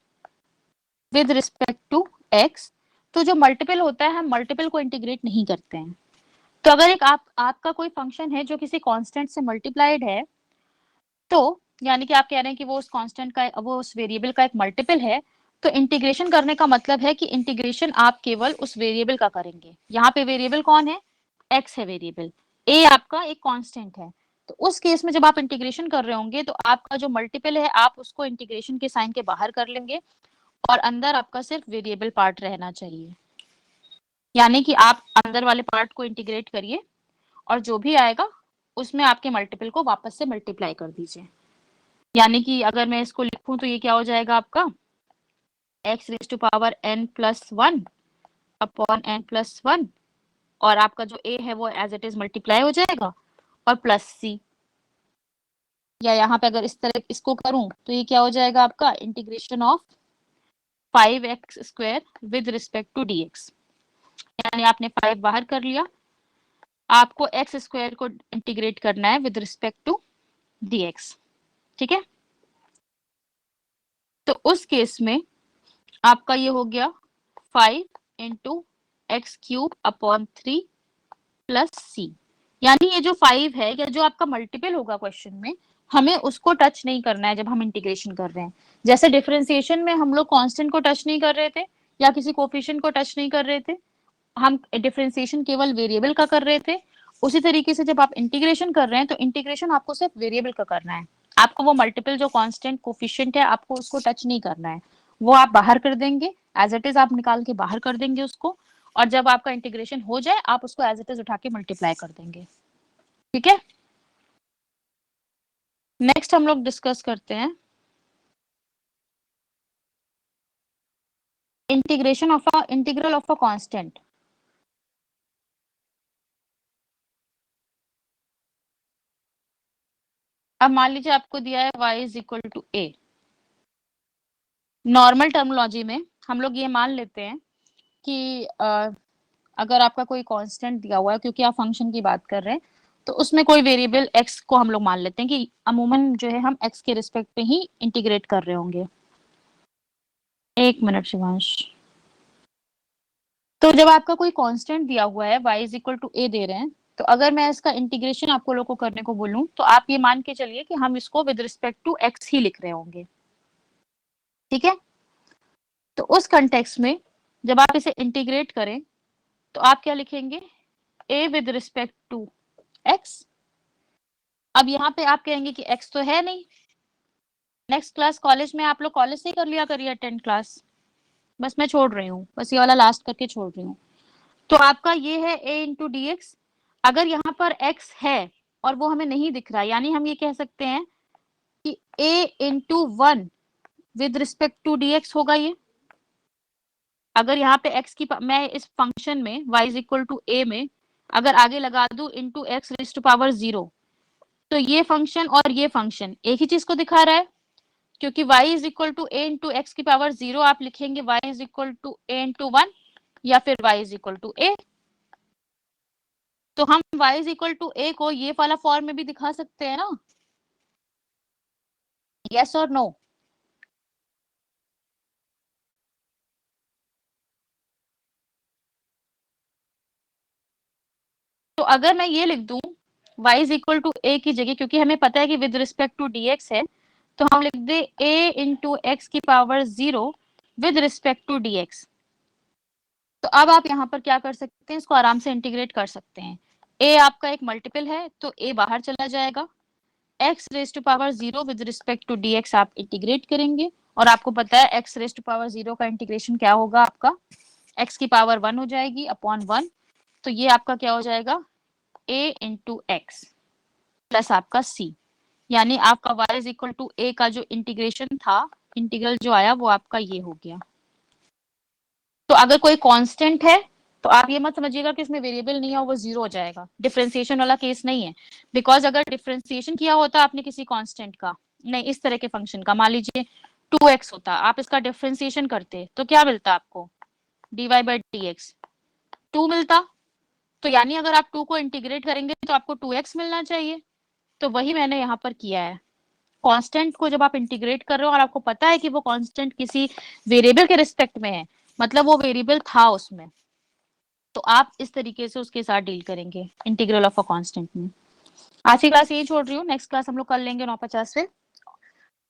विद रिस्पेक्ट टू x, तो जो मल्टीपल होता है हम मल्टीपल को इंटीग्रेट नहीं करते हैं। तो अगर एक आपका कोई फंक्शन है जो किसी कांस्टेंट से मल्टीप्लाइड है, तो यानी कि आप कह रहे हैं कि वो उस कांस्टेंट का वो उस वेरिएबल का एक मल्टीपल है, तो इंटीग्रेशन करने का मतलब है कि इंटीग्रेशन आप केवल उस वेरिएबल का करेंगे। यहाँ पे वेरिएबल कौन है, x है वेरिएबल, a आपका एक कांस्टेंट है। तो उस केस में जब आप इंटीग्रेशन कर रहे होंगे तो आपका जो मल्टीपल है आप उसको इंटीग्रेशन के साइन के बाहर कर लेंगे और अंदर आपका सिर्फ वेरिएबल पार्ट रहना चाहिए। यानी कि आप अंदर वाले पार्ट को इंटीग्रेट करिए और जो भी आएगा उसमें आपके मल्टीपल को वापस से मल्टीप्लाई कर दीजिए। यानी कि अगर मैं इसको लिखूं तो ये क्या हो जाएगा आपका x raise to power n plus 1 upon n plus 1, और आपका जो a है वो एज इट इज मल्टीप्लाई हो जाएगा और प्लस c, या यहाँ पे अगर इस तरह इसको करूं तो ये क्या हो जाएगा आपका integration of 5x square with respect to dx, यानी आपने 5 बाहर कर लिया, आपको x स्क्वायर को इंटीग्रेट करना है विद रिस्पेक्ट टू dx, ठीक है। तो उस केस में आपका ये हो गया 5 into x cube upon 3 plus C, यानी ये जो 5 है या जो आपका मल्टीपल होगा क्वेश्चन में, हमें उसको टच नहीं करना है जब हम इंटीग्रेशन कर रहे हैं। जैसे डिफरेंशिएशन में हम लोग कांस्टेंट को टच नहीं कर रहे थे या किसी कोफिशिएंट को टच नहीं कर रहे थे, हम डिफरेंशिएशन केवल वेरिएबल का कर रहे थे, उसी तरीके से जब आप इंटीग्रेशन कर रहे हैं तो इंटीग्रेशन आपको सिर्फ वेरिएबल का करना है। आपको वो मल्टीपल जो कांस्टेंट कोफिशिएंट है आपको उसको टच नहीं करना है, वो आप बाहर कर देंगे, एज इट इज आप निकाल के बाहर कर देंगे उसको, और जब आपका इंटीग्रेशन हो जाए आप उसको एज इट इज उठा के मल्टीप्लाई कर देंगे, ठीक है। नेक्स्ट हम लोग डिस्कस करते हैं integration of a integral of a constant. अब मान लीजिए आपको दिया है y is equal to a, normal terminology में हम लोग ये मान लेते हैं कि अगर आपका कोई कांस्टेंट दिया हुआ है, क्योंकि आप फंक्शन की बात कर रहे हैं, तो उसमें कोई वेरिएबल x को हम लोग मान लेते हैं कि अमूमन जो है हम x के रिस्पेक्ट पे ही इंटीग्रेट कर रहे होंगे। एक मिनट शिवांश। तो जब आपका कोई कांस्टेंट दिया हुआ है y is equal to a दे रहे हैं, तो अगर मैं इसका इंटीग्रेशन आपको लोग को करने को बोलूं तो आप ये मान के चलिए कि हम इसको विद रिस्पेक्ट टू x ही लिख रहे होंगे, ठीक है। तो उस कंटेक्स्ट में जब आप इसे इंटीग्रेट करें तो आप क्या लिखेंगे, a with respect to x। अब यहाँ पे आप कहेंगे कि x तो है नहीं, नेक्स्ट क्लास कॉलेज में आप लोग कॉलेज से ही कर लिया करिए अटेंड क्लास, बस मैं छोड़ रही हूँ, बस ये वाला लास्ट करके छोड़ रही हूँ। तो आपका ये है a इंटू डी एक्स, अगर यहाँ पर x है और वो हमें नहीं दिख रहा, यानी हम ये कह सकते हैं कि a into 1 with respect to d x होगा ये। अगर यहाँ पे x की मैं इस फंक्शन में y is equal to a में अगर आगे लगा दूं into x raise to power 0, तो ये फंक्शन और ये फंक्शन एक ही चीज को दिखा रहा है, क्योंकि y is equal to a into x की पावर 0 आप लिखेंगे y is equal to a into 1 या फिर y is equal to a। तो हम y is equal to a को ये वाला फॉर्म में भी दिखा सकते हैं ना, यस और नो। तो अगर मैं ये लिख दूं y is equal to a की जगह, क्योंकि हमें पता है कि विद रिस्पेक्ट टू dx है, तो हम लिख दे a इंटू एक्स की power 0 with respect to dx। तो अब आप यहाँ पर क्या कर सकते हैं, इसको आराम से इंटीग्रेट कर सकते हैं। a आपका एक मल्टीपल है तो a बाहर चला जाएगा, x raise to power 0 with respect to dx आप इंटीग्रेट करेंगे, और आपको पता है x रेज टू पावर 0 का इंटीग्रेशन क्या होगा आपका, x की पावर 1 हो जाएगी अपॉन 1, तो ये आपका क्या हो जाएगा a इंटू एक्स प्लस आपका c, यानी आपका y is equal to a का जो इंटीग्रेशन था, इंटीग्रल जो आया वो आपका ये हो गया। तो अगर कोई कांस्टेंट है तो आप ये मत समझिएगा कि इसमें वेरिएबल नहीं है वो जीरो हो जाएगा, डिफरेंशिएशन वाला केस नहीं है। बिकॉज अगर डिफरेंशिएशन किया होता आपने किसी कांस्टेंट का, नहीं इस तरह के फंक्शन का, मान लीजिए 2x होता, आप इसका डिफरेंशिएशन करते तो क्या मिलता आपको, dy बाई dx 2 मिलता। तो यानी अगर आप 2 को इंटीग्रेट करेंगे तो आपको 2x मिलना चाहिए, तो वही मैंने यहाँ पर किया है। कांस्टेंट को जब आप इंटीग्रेट कर रहे हो और आपको पता है कि वो कांस्टेंट किसी वेरिएबल के रिस्पेक्ट में है, मतलब वो वेरिएबल था उसमें, तो आप इस तरीके से उसके साथ डील करेंगे इंटीग्रल ऑफ अ कांस्टेंट में। आज की क्लास यही छोड़ रही हूँ, नेक्स्ट क्लास हम लोग कर लेंगे 9:50 से।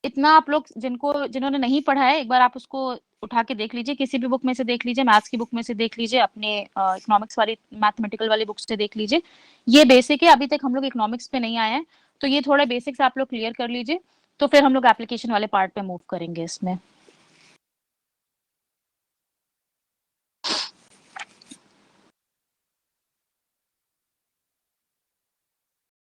इतना आप लोग जिन्होंने नहीं पढ़ा है एक बार आप उसको उठा के देख लीजिए, किसी भी बुक में से देख लीजिए, मैथ्स की बुक में से देख लीजिए, अपने इकोनॉमिक्स वाली मैथमेटिकल वाली बुक से देख लीजिए। ये बेसिक है, अभी तक हम लोग इकोनॉमिक्स पे नहीं आए हैं, तो ये थोड़ा बेसिक्स आप लोग क्लियर कर लीजिए, तो फिर हम लोग एप्लीकेशन वाले पार्ट पे मूव करेंगे इसमें।